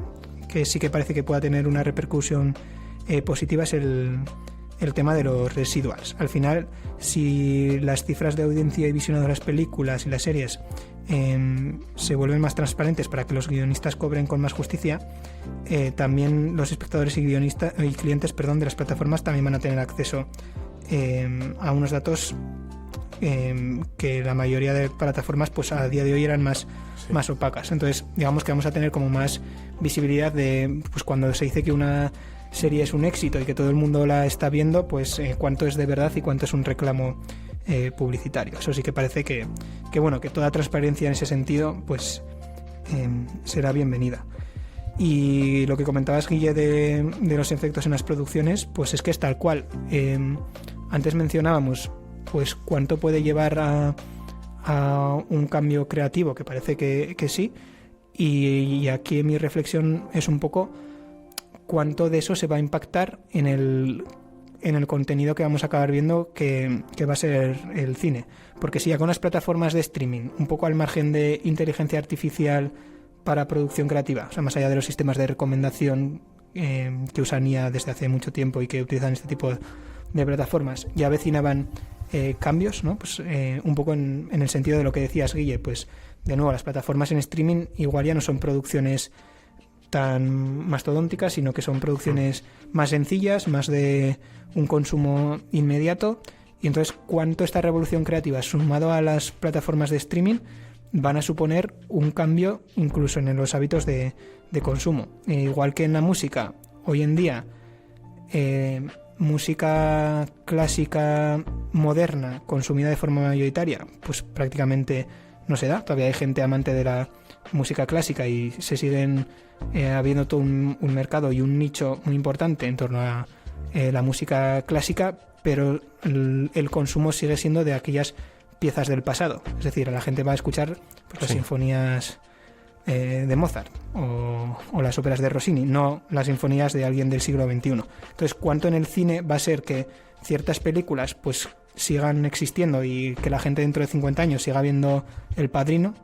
sí que parece que pueda tener una repercusión positiva es el tema de los residuals. Al final, si las cifras de audiencia y visionado de las películas y las series se vuelven más transparentes para que los guionistas cobren con más justicia, también los espectadores y clientes de las plataformas también van a tener acceso a unos datos que la mayoría de plataformas pues a día de hoy eran más opacas. Entonces digamos que vamos a tener como más visibilidad de pues cuando se dice que una serie es un éxito y que todo el mundo la está viendo, pues cuánto es de verdad y cuánto es un reclamo publicitario. Eso sí que parece que bueno, que toda transparencia en ese sentido pues será bienvenida. Y lo que comentabas, Guille, de los efectos en las producciones, pues es que es tal cual. Antes mencionábamos pues cuánto puede llevar a un cambio creativo, que parece que sí, y aquí mi reflexión es un poco cuánto de eso se va a impactar en el contenido que vamos a acabar viendo, que va a ser el cine. Porque si ya con las plataformas de streaming, un poco al margen de inteligencia artificial para producción creativa, o sea, más allá de los sistemas de recomendación que usan IA desde hace mucho tiempo y que utilizan este tipo de plataformas, ya avecinaban cambios, ¿no? Pues un poco en el sentido de lo que decías, Guille, pues de nuevo las plataformas en streaming igual ya no son producciones tan mastodónticas, sino que son producciones más sencillas, más de un consumo inmediato. Y entonces, ¿cuánto esta revolución creativa sumado a las plataformas de streaming van a suponer un cambio incluso en los hábitos de consumo? Igual que en la música, hoy en día, música clásica moderna consumida de forma mayoritaria, pues prácticamente no se da. Todavía hay gente amante de la música clásica y se siguen habiendo todo un mercado y un nicho muy importante en torno a la música clásica, pero el consumo sigue siendo de aquellas piezas del pasado. Es decir, la gente va a escuchar pues, las sinfonías de Mozart o las óperas de Rossini, no las sinfonías de alguien del siglo XXI. Entonces, ¿cuánto en el cine va a ser que ciertas películas pues sigan existiendo y que la gente dentro de 50 años siga viendo El Padrino?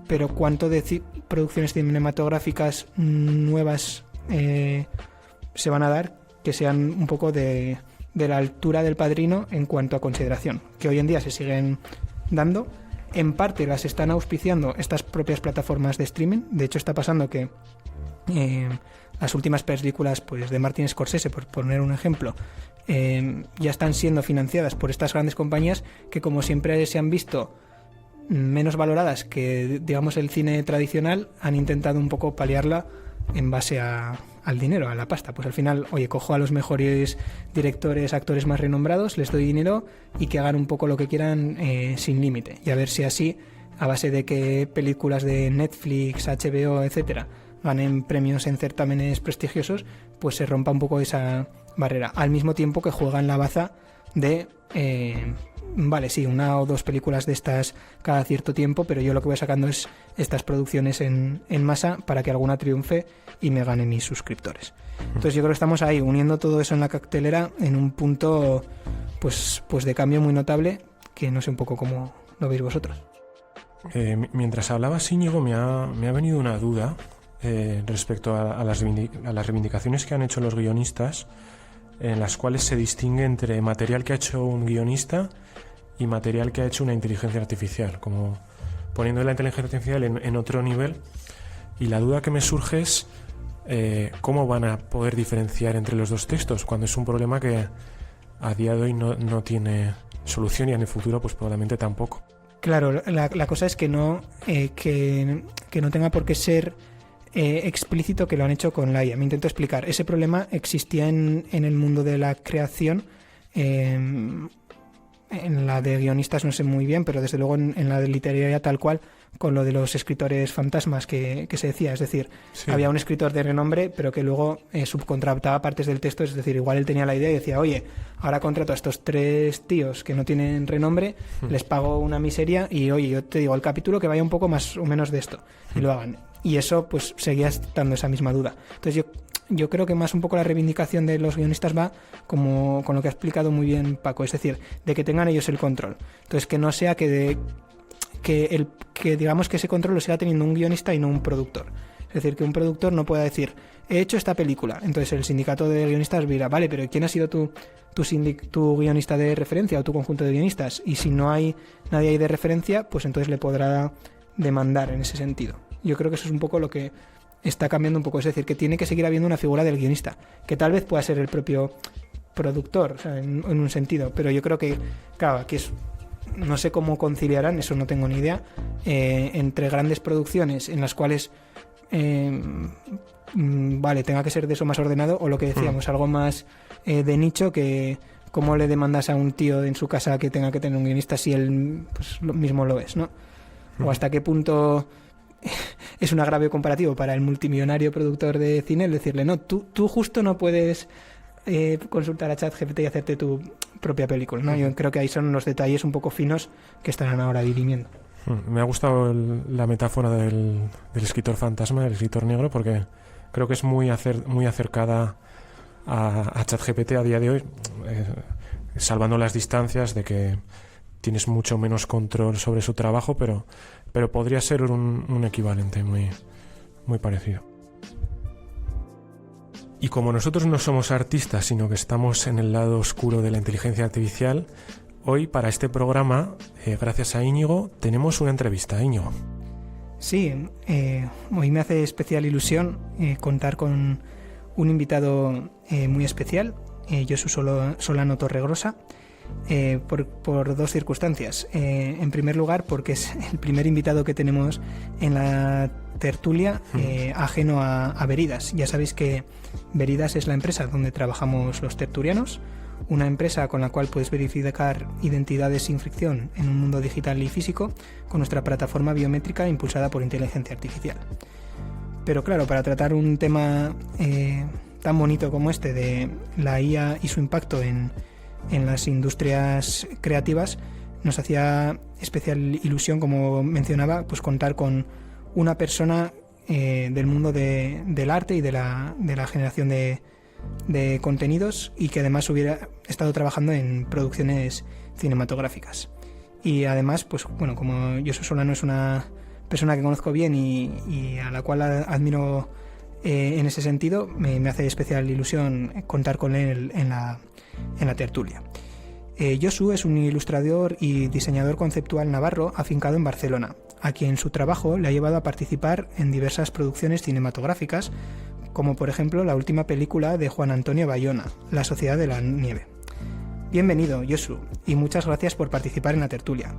Pero ¿cuánto de producciones cinematográficas nuevas se van a dar que sean un poco de la altura del Padrino en cuanto a consideración? Que hoy en día se siguen dando. En parte las están auspiciando estas propias plataformas de streaming. De hecho, está pasando que las últimas películas pues, de Martin Scorsese, por poner un ejemplo, ya están siendo financiadas por estas grandes compañías que, como siempre se han visto menos valoradas que, digamos, el cine tradicional, han intentado un poco paliarla en base al dinero, a la pasta. Pues al final, oye, cojo a los mejores directores, actores más renombrados, les doy dinero y que hagan un poco lo que quieran sin límite. Y a ver si así, a base de que películas de Netflix, HBO, etcétera, ganen premios en certámenes prestigiosos, pues se rompa un poco esa barrera. Al mismo tiempo que juegan la baza de vale, sí, una o dos películas de estas cada cierto tiempo, pero yo lo que voy sacando es estas producciones en masa para que alguna triunfe y me gane mis suscriptores. Entonces yo creo que estamos ahí uniendo todo eso en la coctelera en un punto pues de cambio muy notable, que no sé un poco cómo lo veis vosotros. Mientras hablabas, Íñigo, me ha venido una duda respecto a las reivindicaciones que han hecho los guionistas, en las cuales se distingue entre material que ha hecho un guionista y material que ha hecho una inteligencia artificial, como poniendo la inteligencia artificial en otro nivel. Y la duda que me surge es cómo van a poder diferenciar entre los dos textos, cuando es un problema que a día de hoy no tiene solución y en el futuro pues probablemente tampoco. Claro, la cosa es que no tenga por qué ser explícito que lo han hecho con la IA. Me intento explicar. Ese problema existía en el mundo de la creación. En la de guionistas no sé muy bien, pero desde luego en la de literaria tal cual, con lo de los escritores fantasmas que se decía. Es decir, sí, había un escritor de renombre, pero que luego subcontrataba partes del texto. Es decir, igual él tenía la idea y decía, oye, ahora contrato a estos 3 tíos que no tienen renombre, les pago una miseria y, oye, yo te digo el capítulo que vaya un poco más o menos de esto. Y lo hagan. Y eso pues seguía estando esa misma duda. Entonces yo creo que más un poco la reivindicación de los guionistas va como con lo que ha explicado muy bien Paco, es decir, de que tengan ellos el control. Entonces que no sea que digamos que ese control lo siga teniendo un guionista y no un productor. Es decir, que un productor no pueda decir, he hecho esta película. Entonces el sindicato de guionistas dirá, vale, pero ¿quién ha sido tu guionista de referencia o tu conjunto de guionistas? Y si no hay nadie ahí de referencia, pues entonces le podrá demandar en ese sentido. Yo creo que eso es un poco lo que está cambiando un poco, es decir, que tiene que seguir habiendo una figura del guionista, que tal vez pueda ser el propio productor, o sea, en un sentido, pero yo creo que, claro, aquí no sé cómo conciliarán, eso no tengo ni idea, entre grandes producciones en las cuales vale, tenga que ser de eso más ordenado, o lo que decíamos, algo más de nicho, que cómo le demandas a un tío en su casa que tenga que tener un guionista si él pues, lo mismo lo es, ¿no? O hasta qué punto es un agravio comparativo para el multimillonario productor de cine el decirle, no, tú justo no puedes consultar a ChatGPT y hacerte tu propia película, ¿no? Yo creo que ahí son los detalles un poco finos que estarán ahora dirimiendo. Me ha gustado la metáfora del escritor fantasma, del escritor negro, porque creo que es muy acercada a ChatGPT a día de hoy, salvando las distancias de que tienes mucho menos control sobre su trabajo, pero podría ser un equivalente muy, muy parecido. Y como nosotros no somos artistas, sino que estamos en el lado oscuro de la inteligencia artificial, hoy para este programa, gracias a Íñigo, tenemos una entrevista. Íñigo. Sí, hoy me hace especial ilusión contar con un invitado muy especial, Josu Solano Torregrosa, por dos circunstancias. En primer lugar, porque es el primer invitado que tenemos en la tertulia ajeno a Veridas. Ya sabéis que Veridas es la empresa donde trabajamos los tertulianos, una empresa con la cual puedes verificar identidades sin fricción en un mundo digital y físico con nuestra plataforma biométrica impulsada por inteligencia artificial. Pero claro, para tratar un tema tan bonito como este de la IA y su impacto en las industrias creativas, nos hacía especial ilusión, como mencionaba, pues contar con una persona del mundo del arte y de la generación de contenidos, y que además hubiera estado trabajando en producciones cinematográficas. Y además, pues bueno, como Josu Solano es una persona que conozco bien y a la cual admiro en ese sentido, me hace especial ilusión contar con él en la tertulia. Josu es un ilustrador y diseñador conceptual navarro afincado en Barcelona, a quien su trabajo le ha llevado a participar en diversas producciones cinematográficas, como por ejemplo la última película de Juan Antonio Bayona, La Sociedad de la Nieve. Bienvenido, Josu, y muchas gracias por participar en la tertulia.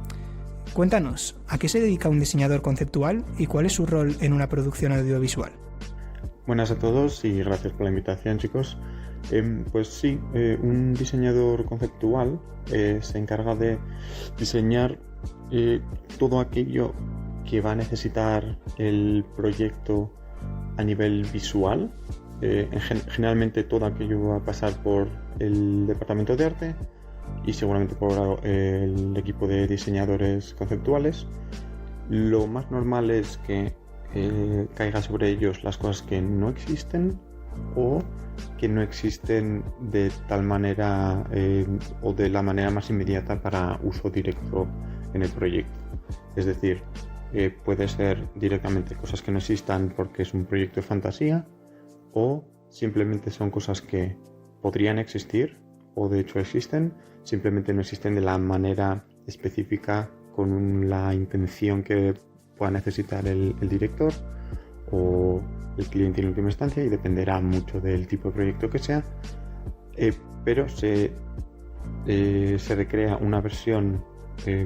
Cuéntanos, ¿a qué se dedica un diseñador conceptual y cuál es su rol en una producción audiovisual? Buenas a todos y gracias por la invitación, chicos. Pues sí, un diseñador conceptual se encarga de diseñar todo aquello que va a necesitar el proyecto a nivel visual. Generalmente todo aquello va a pasar por el departamento de arte y seguramente por el equipo de diseñadores conceptuales. Lo más normal es que caiga sobre ellos las cosas que no existen o que no existen de tal manera o de la manera más inmediata para uso directo en el proyecto. Es decir, puede ser directamente cosas que no existan porque es un proyecto de fantasía, o simplemente son cosas que podrían existir o de hecho existen, simplemente no existen de la manera específica con la intención que pueda necesitar el director o el cliente en última instancia, y dependerá mucho del tipo de proyecto que sea, pero se recrea una versión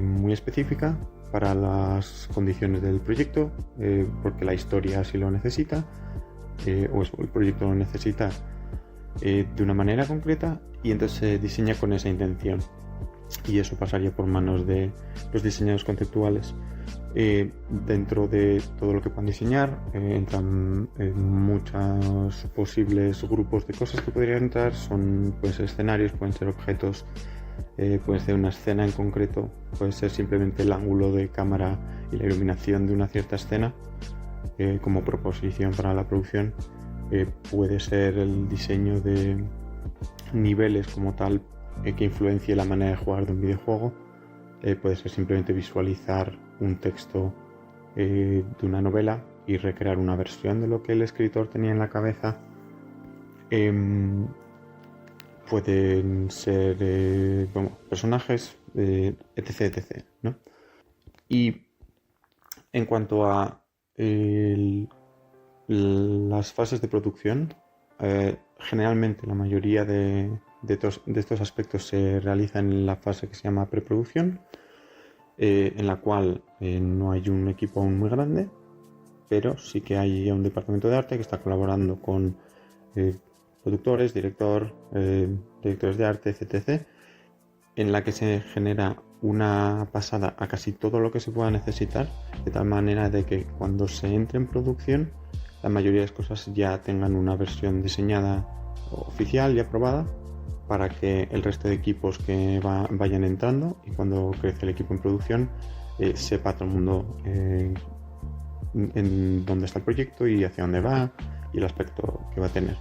muy específica para las condiciones del proyecto, porque la historia así lo necesita, o el proyecto lo necesita de una manera concreta, y entonces se diseña con esa intención, y eso pasaría por manos de los diseñadores conceptuales. Dentro de todo lo que puedan diseñar entran muchos posibles grupos de cosas que podrían entrar. Pueden ser escenarios, pueden ser objetos, puede ser una escena en concreto, puede ser simplemente el ángulo de cámara y la iluminación de una cierta escena como proposición para la producción. Puede ser el diseño de niveles como tal que influencie la manera de jugar de un videojuego. Puede ser simplemente visualizar un texto de una novela y recrear una versión de lo que el escritor tenía en la cabeza. Pueden ser personajes, etc, ¿no? Y en cuanto a las fases de producción, generalmente la mayoría de estos aspectos se realizan en la fase que se llama preproducción, en la cual no hay un equipo aún muy grande, pero sí que hay un departamento de arte que está colaborando con productores, directores de arte, etc., en la que se genera una pasada a casi todo lo que se pueda necesitar, de tal manera de que cuando se entre en producción la mayoría de las cosas ya tengan una versión diseñada oficial y aprobada, para que el resto de equipos que vayan entrando, y cuando crece el equipo en producción sepa todo el mundo en dónde está el proyecto y hacia dónde va y el aspecto que va a tener.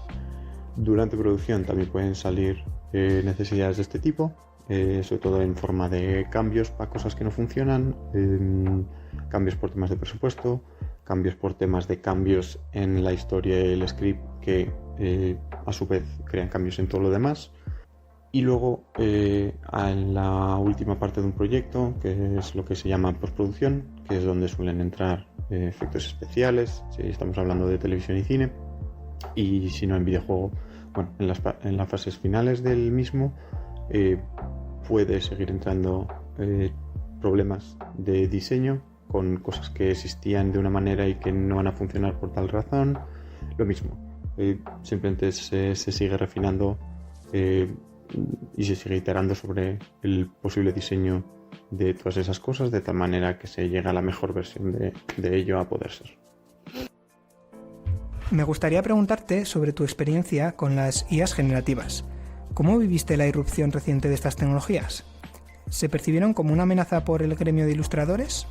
Durante producción también pueden salir necesidades de este tipo, sobre todo en forma de cambios para cosas que no funcionan, cambios por temas de presupuesto, cambios por temas de cambios en la historia y el script que a su vez crean cambios en todo lo demás. Y luego en la última parte de un proyecto, que es lo que se llama postproducción, que es donde suelen entrar efectos especiales, si estamos hablando de televisión y cine, y si no en videojuego, bueno, en las fases finales del mismo puede seguir entrando problemas de diseño con cosas que existían de una manera y que no van a funcionar por tal razón. Lo mismo, simplemente se sigue refinando y se sigue iterando sobre el posible diseño de todas esas cosas, de tal manera que se llega a la mejor versión de ello a poder ser. Me gustaría preguntarte sobre tu experiencia con las IAs generativas. ¿Cómo viviste la irrupción reciente de estas tecnologías? ¿Se percibieron como una amenaza por el gremio de ilustradores?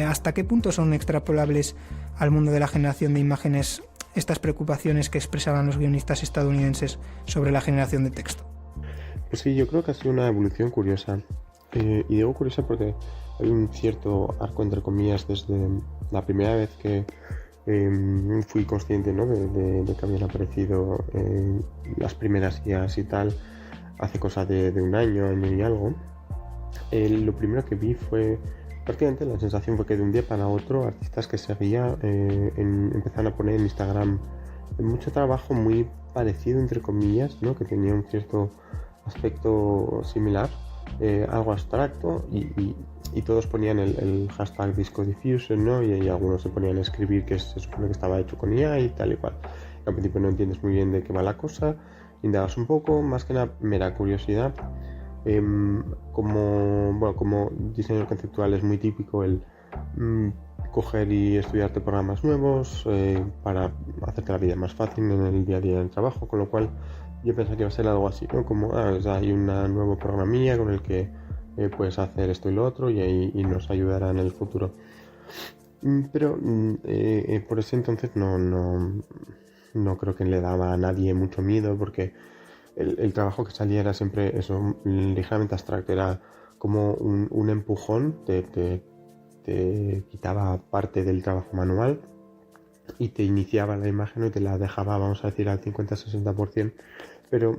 ¿Hasta qué punto son extrapolables al mundo de la generación de imágenes estas preocupaciones que expresaban los guionistas estadounidenses sobre la generación de texto? Pues sí, yo creo que ha sido una evolución curiosa. Y digo curiosa porque hay un cierto arco, entre comillas, desde la primera vez que fui consciente, ¿no?, de que habían aparecido las primeras IAs y tal, hace cosa de un año y algo. Lo primero que vi fue, prácticamente la sensación fue que de un día para otro artistas que seguía empezaron a poner en Instagram mucho trabajo muy parecido, entre comillas, ¿no?, que tenía un cierto aspecto similar, algo abstracto, y todos ponían el hashtag Disco Diffusion, ¿no?, y algunos se ponían a escribir que se supone que estaba hecho con IA y tal y cual. Al principio no entiendes muy bien de qué va la cosa, indagas un poco, más que nada mera curiosidad. Como diseñador conceptual es muy típico el coger y estudiarte programas nuevos para hacerte la vida más fácil en el día a día del trabajo, con lo cual yo pensaba que iba a ser algo así, ¿no? Como hay una nueva programilla con el que puedes hacer esto y lo otro y nos ayudará en el futuro. Pero por ese entonces no creo que le daba a nadie mucho miedo, porque el trabajo que salía era siempre eso, ligeramente abstracto, era como un empujón, te quitaba parte del trabajo manual y te iniciaba la imagen y te la dejaba, vamos a decir, al 50-60%, pero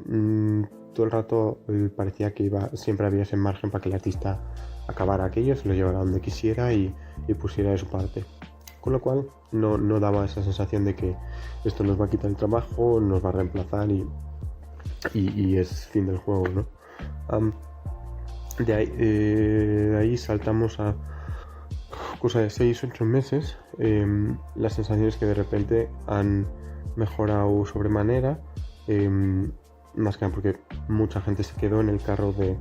todo el rato parecía que siempre había ese margen para que el artista acabara aquello, se lo llevara donde quisiera y pusiera de su parte. Con lo cual no daba esa sensación de que esto nos va a quitar el trabajo, nos va a reemplazar y es fin del juego, ¿no? De ahí saltamos a cosa de 6-8 meses. Las sensaciones que de repente han mejorado sobremanera, más que nada porque mucha gente se quedó en el carro de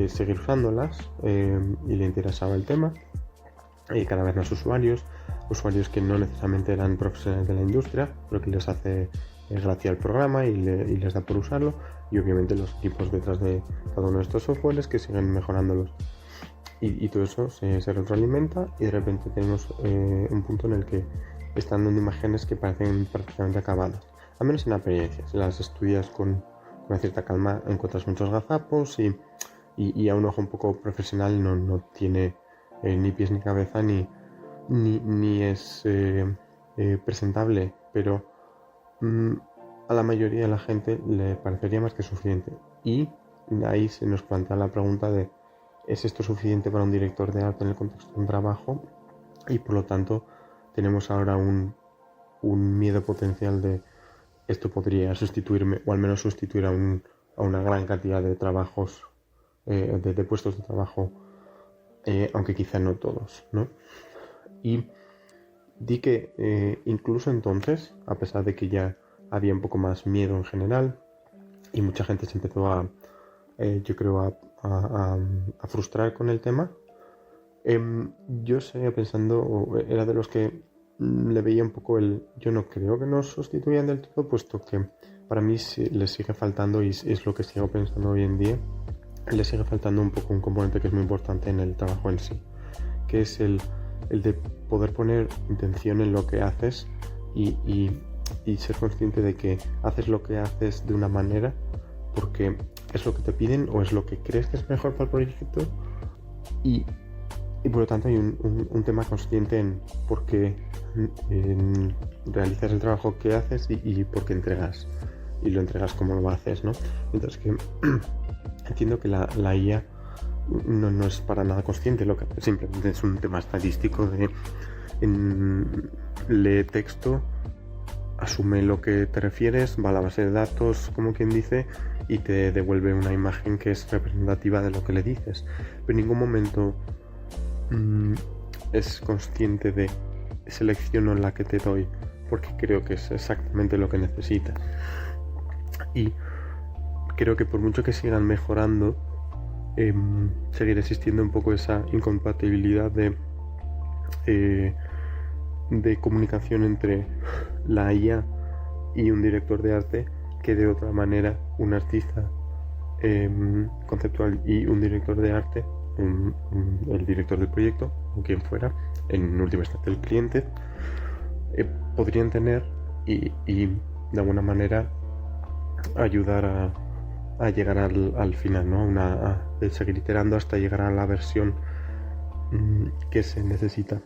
seguir usándolas y le interesaba el tema, y cada vez más usuarios que no necesariamente eran profesionales de la industria, pero que les hace gracia al programa y les da por usarlo, y obviamente los equipos detrás de cada uno de estos softwares que siguen mejorándolos, y todo eso se retroalimenta, y de repente tenemos un punto en el que están dando imágenes que parecen prácticamente acabadas, al menos en apariencia. Si las estudias con una cierta calma encuentras muchos gazapos y a un ojo un poco profesional no tiene ni pies ni cabeza ni es presentable, pero a la mayoría de la gente le parecería más que suficiente. Y ahí se nos plantea la pregunta de: ¿es esto suficiente para un director de arte en el contexto de un trabajo? Y por lo tanto tenemos ahora un miedo potencial de esto podría sustituirme, o al menos sustituir a una gran cantidad de trabajos, de puestos de trabajo, aunque quizá no todos, ¿no? Y di que incluso entonces, a pesar de que ya había un poco más miedo en general y mucha gente se empezó yo creo a frustrar con el tema, yo seguía pensando, era de los que le veía un poco yo no creo que nos sustituyan del todo, puesto que para mí les sigue faltando, y es lo que sigo pensando hoy en día, le sigue faltando un poco un componente que es muy importante en el trabajo en sí, que es el de poder poner intención en lo que haces y ser consciente de que haces lo que haces de una manera porque es lo que te piden o es lo que crees que es mejor para el proyecto, y por lo tanto hay un tema consciente en por qué realizas el trabajo que haces y por qué entregas, y lo entregas como lo haces, ¿no? Mientras que entiendo que la IA no es para nada consciente, lo que simplemente es un tema estadístico de lee texto, asume lo que te refieres, va a la base de datos, como quien dice, y te devuelve una imagen que es representativa de lo que le dices. Pero en ningún momento es consciente de selecciono la que te doy, porque creo que es exactamente lo que necesitas. Y creo que por mucho que sigan mejorando, seguirá existiendo un poco esa incompatibilidad de comunicación entre la IA y un director de arte, que de otra manera un artista conceptual y un director de arte, el director del proyecto o quien fuera, en última instancia el cliente, podrían tener y de alguna manera ayudar a llegar al final, ¿no? A seguir iterando hasta llegar a la versión que se necesita.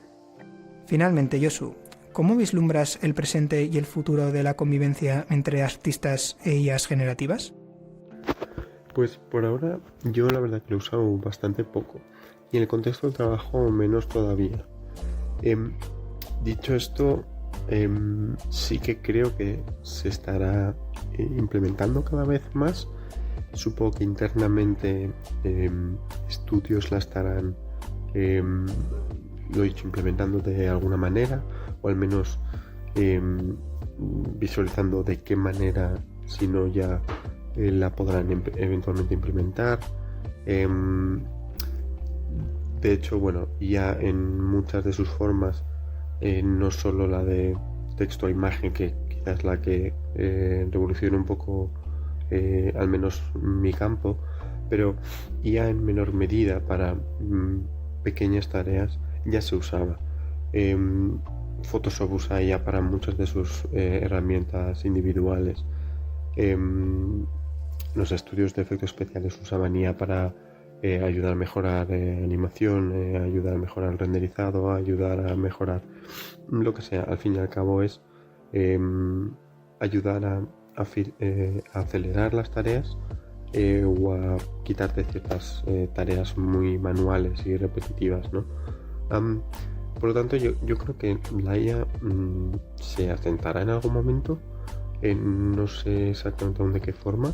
Finalmente, Josu, ¿cómo vislumbras el presente y el futuro de la convivencia entre artistas e IAs generativas? Pues por ahora yo la verdad que lo he usado bastante poco, y en el contexto del trabajo menos todavía. Dicho esto, sí que creo que se estará implementando cada vez más. Supongo que internamente estudios la estarán lo he dicho, implementando de alguna manera, o al menos visualizando de qué manera, si no ya la podrán eventualmente implementar. De hecho, bueno, ya en muchas de sus formas, no solo la de texto a imagen, que quizás es la que revoluciona un poco al menos mi campo, pero ya en menor medida para pequeñas tareas ya se usaba. Photoshop usa ya para muchas de sus herramientas individuales. Los estudios de efectos especiales usaban IA para ayudar a mejorar animación, ayudar a mejorar el renderizado, ayudar a mejorar lo que sea. Al fin y al cabo es ayudar a acelerar las tareas o a quitarte ciertas tareas muy manuales y repetitivas, ¿no? Por lo tanto, yo creo que la IA se asentará en algún momento, no sé exactamente aún de qué forma.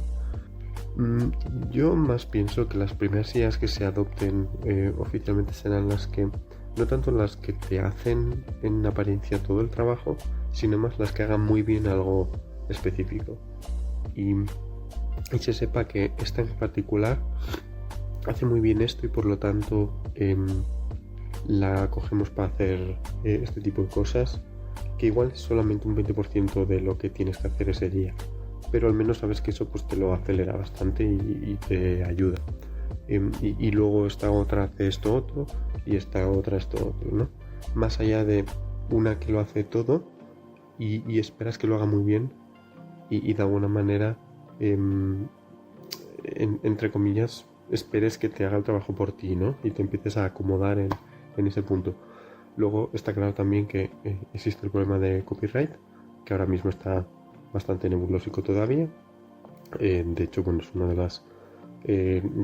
Yo más pienso que las primeras IAs que se adopten oficialmente serán las que, no tanto las que te hacen en apariencia todo el trabajo, sino más las que hagan muy bien algo específico. Y se sepa que esta en particular hace muy bien esto, y por lo tanto la cogemos para hacer este tipo de cosas, que igual es solamente un 20% de lo que tienes que hacer ese día, pero al menos sabes que eso pues te lo acelera bastante y te ayuda. Y luego esta otra hace esto otro, y esta otra esto otro, ¿no? Más allá de una que lo hace todo y esperas que lo haga muy bien y de alguna manera entre comillas esperes que te haga el trabajo por ti, ¿no? Y te empieces a acomodar en ese punto. Luego está claro también que existe el problema de copyright, que ahora mismo está bastante nebulósico todavía. De hecho, bueno, es una de las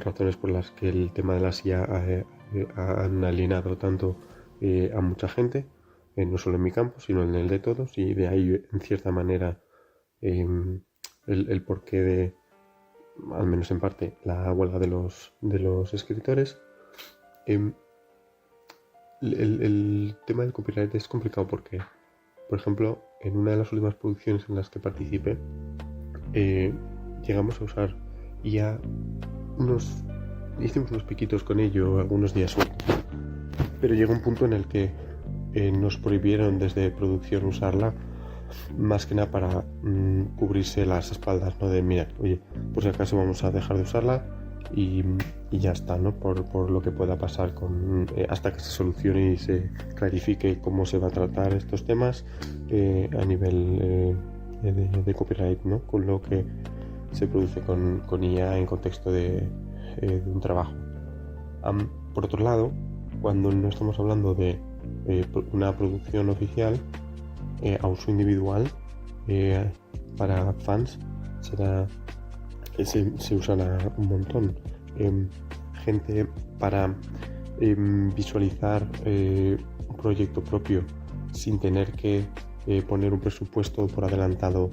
razones por las que el tema de la IA han alienado tanto a mucha gente, no solo en mi campo, sino en el de todos, y de ahí, en cierta manera, el porqué de, al menos en parte, la huelga de los escritores. El tema del copyright es complicado porque, por ejemplo, en una de las últimas producciones en las que participé, llegamos a usar ya hicimos unos piquitos con ello algunos días sueltos, pero llegó un punto en el que nos prohibieron desde producción usarla, más que nada para cubrirse las espaldas, ¿no? De mira, oye, por si acaso vamos a dejar de usarla y ya está, ¿no? Por lo que pueda pasar hasta que se solucione y se clarifique cómo se va a tratar estos temas a nivel de copyright, ¿no? Con lo que se produce con IA en contexto de un trabajo. Por otro lado, cuando no estamos hablando de una producción oficial a uso individual, para fans se usará un montón. gente para visualizar un proyecto propio sin tener que poner un presupuesto por adelantado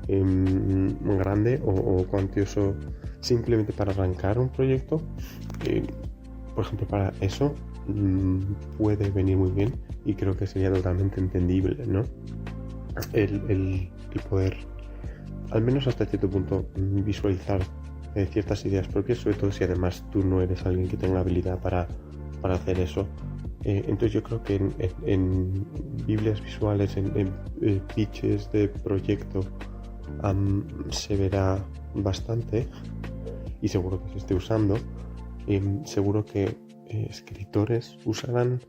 grande o cuantioso, simplemente para arrancar un proyecto. Por ejemplo, para eso puede venir muy bien, y creo que sería totalmente entendible, ¿no? El poder, al menos hasta cierto punto, visualizar ciertas ideas propias, sobre todo si además tú no eres alguien que tenga habilidad para hacer eso. Entonces yo creo que en biblias visuales, en pitches de proyecto, se verá bastante, y seguro que se esté usando. Seguro que escritores usarán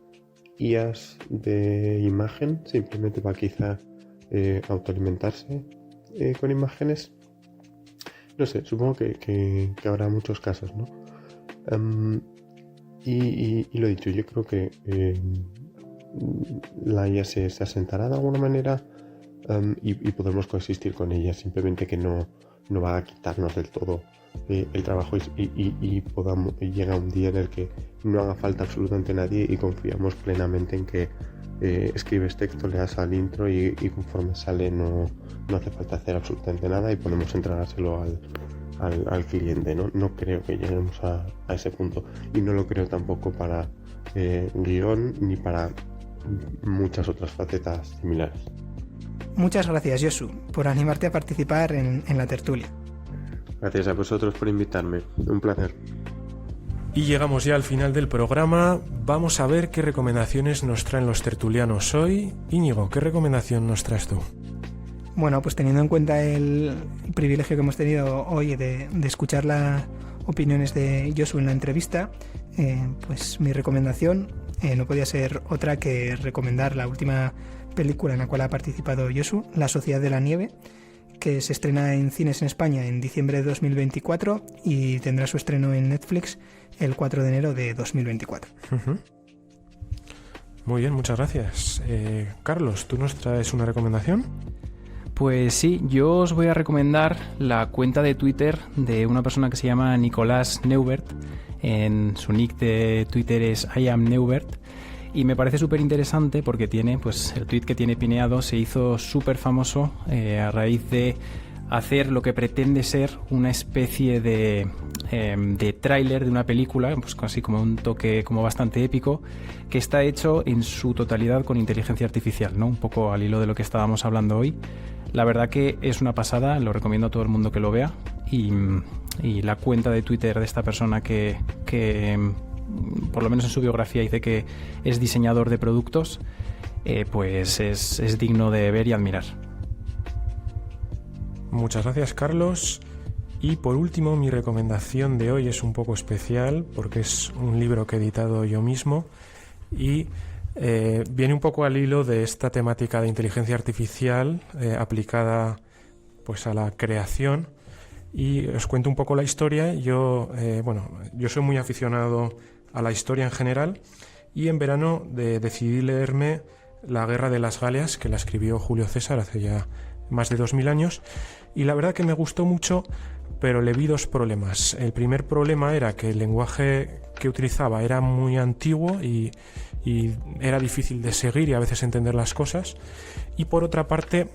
IAs de imagen simplemente para quizá autoalimentarse con imágenes. No sé, supongo que habrá muchos casos, ¿no? Y lo dicho, yo creo que la IA se asentará de alguna manera, y podremos coexistir con ella, simplemente que no va a quitarnos del todo el trabajo, y llega un día en el que no haga falta absolutamente nadie y confiamos plenamente en que escribes texto, le das al intro y conforme sale no hace falta hacer absolutamente nada y podemos entregárselo al cliente, ¿no? No creo que lleguemos a ese punto, y no lo creo tampoco para guión ni para muchas otras facetas similares. Muchas gracias, Josu, por animarte a participar en la tertulia. Gracias a vosotros por invitarme, un placer. Y llegamos ya al final del programa. Vamos a ver qué recomendaciones nos traen los tertulianos hoy. Íñigo, ¿qué recomendación nos traes tú? Bueno, pues teniendo en cuenta el privilegio que hemos tenido hoy de escuchar las opiniones de Josu en la entrevista, pues mi recomendación no podía ser otra que recomendar la última película en la cual ha participado Josu, La Sociedad de la Nieve, que se estrena en cines en España en diciembre de 2024 y tendrá su estreno en Netflix el 4 de enero de 2024. Uh-huh. Muy bien, muchas gracias. Carlos, ¿tú nos traes una recomendación? Pues sí, yo os voy a recomendar la cuenta de Twitter de una persona que se llama Nicolás Neubert. En su nick de Twitter es IamNeubert. Y me parece súper interesante porque tiene, pues el tweet que tiene pineado se hizo súper famoso a raíz de hacer lo que pretende ser una especie de tráiler de una película, pues casi como un toque como bastante épico, que está hecho en su totalidad con inteligencia artificial, ¿no? Un poco al hilo de lo que estábamos hablando hoy. La verdad que es una pasada, lo recomiendo a todo el mundo que lo vea, y la cuenta de Twitter de esta persona que por lo menos en su biografía dice que es diseñador de productos, pues es digno de ver y admirar. Muchas gracias, Carlos. Y por último, mi recomendación de hoy es un poco especial porque es un libro que he editado yo mismo y viene un poco al hilo de esta temática de inteligencia artificial aplicada pues a la creación. Y os cuento un poco la historia. Yo soy muy aficionado a la historia en general y en verano decidí leerme La Guerra de las Galias, que la escribió Julio César hace ya más de 2000 años, y la verdad que me gustó mucho, pero le vi dos problemas. El primer problema era que el lenguaje que utilizaba era muy antiguo y era difícil de seguir y a veces entender las cosas, y por otra parte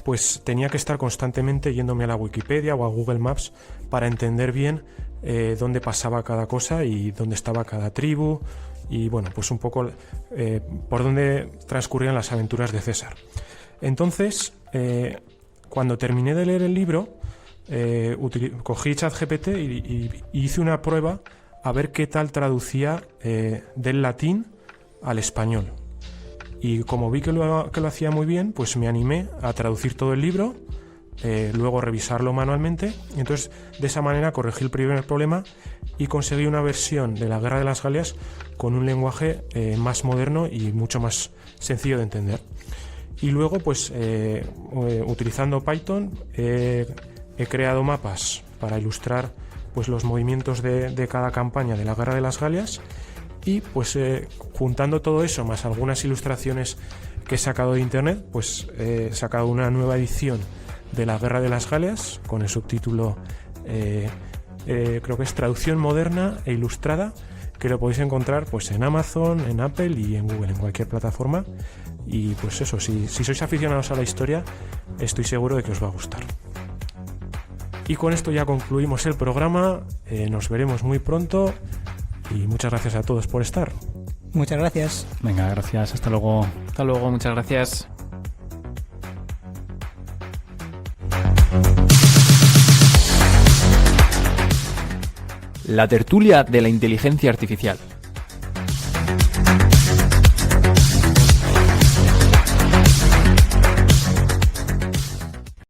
pues tenía que estar constantemente yéndome a la Wikipedia o a Google Maps para entender bien dónde pasaba cada cosa y dónde estaba cada tribu y bueno, pues un poco por dónde transcurrían las aventuras de César. Entonces, cuando terminé de leer el libro, cogí ChatGPT y hice una prueba a ver qué tal traducía del latín al español. Y como vi que lo hacía muy bien, pues me animé a traducir todo el libro, luego revisarlo manualmente. Y entonces, de esa manera corregí el primer problema y conseguí una versión de La Guerra de las Galias con un lenguaje más moderno y mucho más sencillo de entender. Y luego, pues, utilizando Python, he creado mapas para ilustrar pues, los movimientos de cada campaña de La Guerra de las Galias. Y pues juntando todo eso más algunas ilustraciones que he sacado de internet, pues he sacado una nueva edición de La Guerra de las Galias con el subtítulo creo que es traducción moderna e ilustrada, que lo podéis encontrar pues en Amazon, en Apple y en Google, en cualquier plataforma. Y pues eso, si sois aficionados a la historia, estoy seguro de que os va a gustar. Y con esto ya concluimos el programa. Nos veremos muy pronto y muchas gracias a todos por estar. Muchas gracias. Venga, gracias. Hasta luego. Hasta luego, muchas gracias. La tertulia de la inteligencia artificial.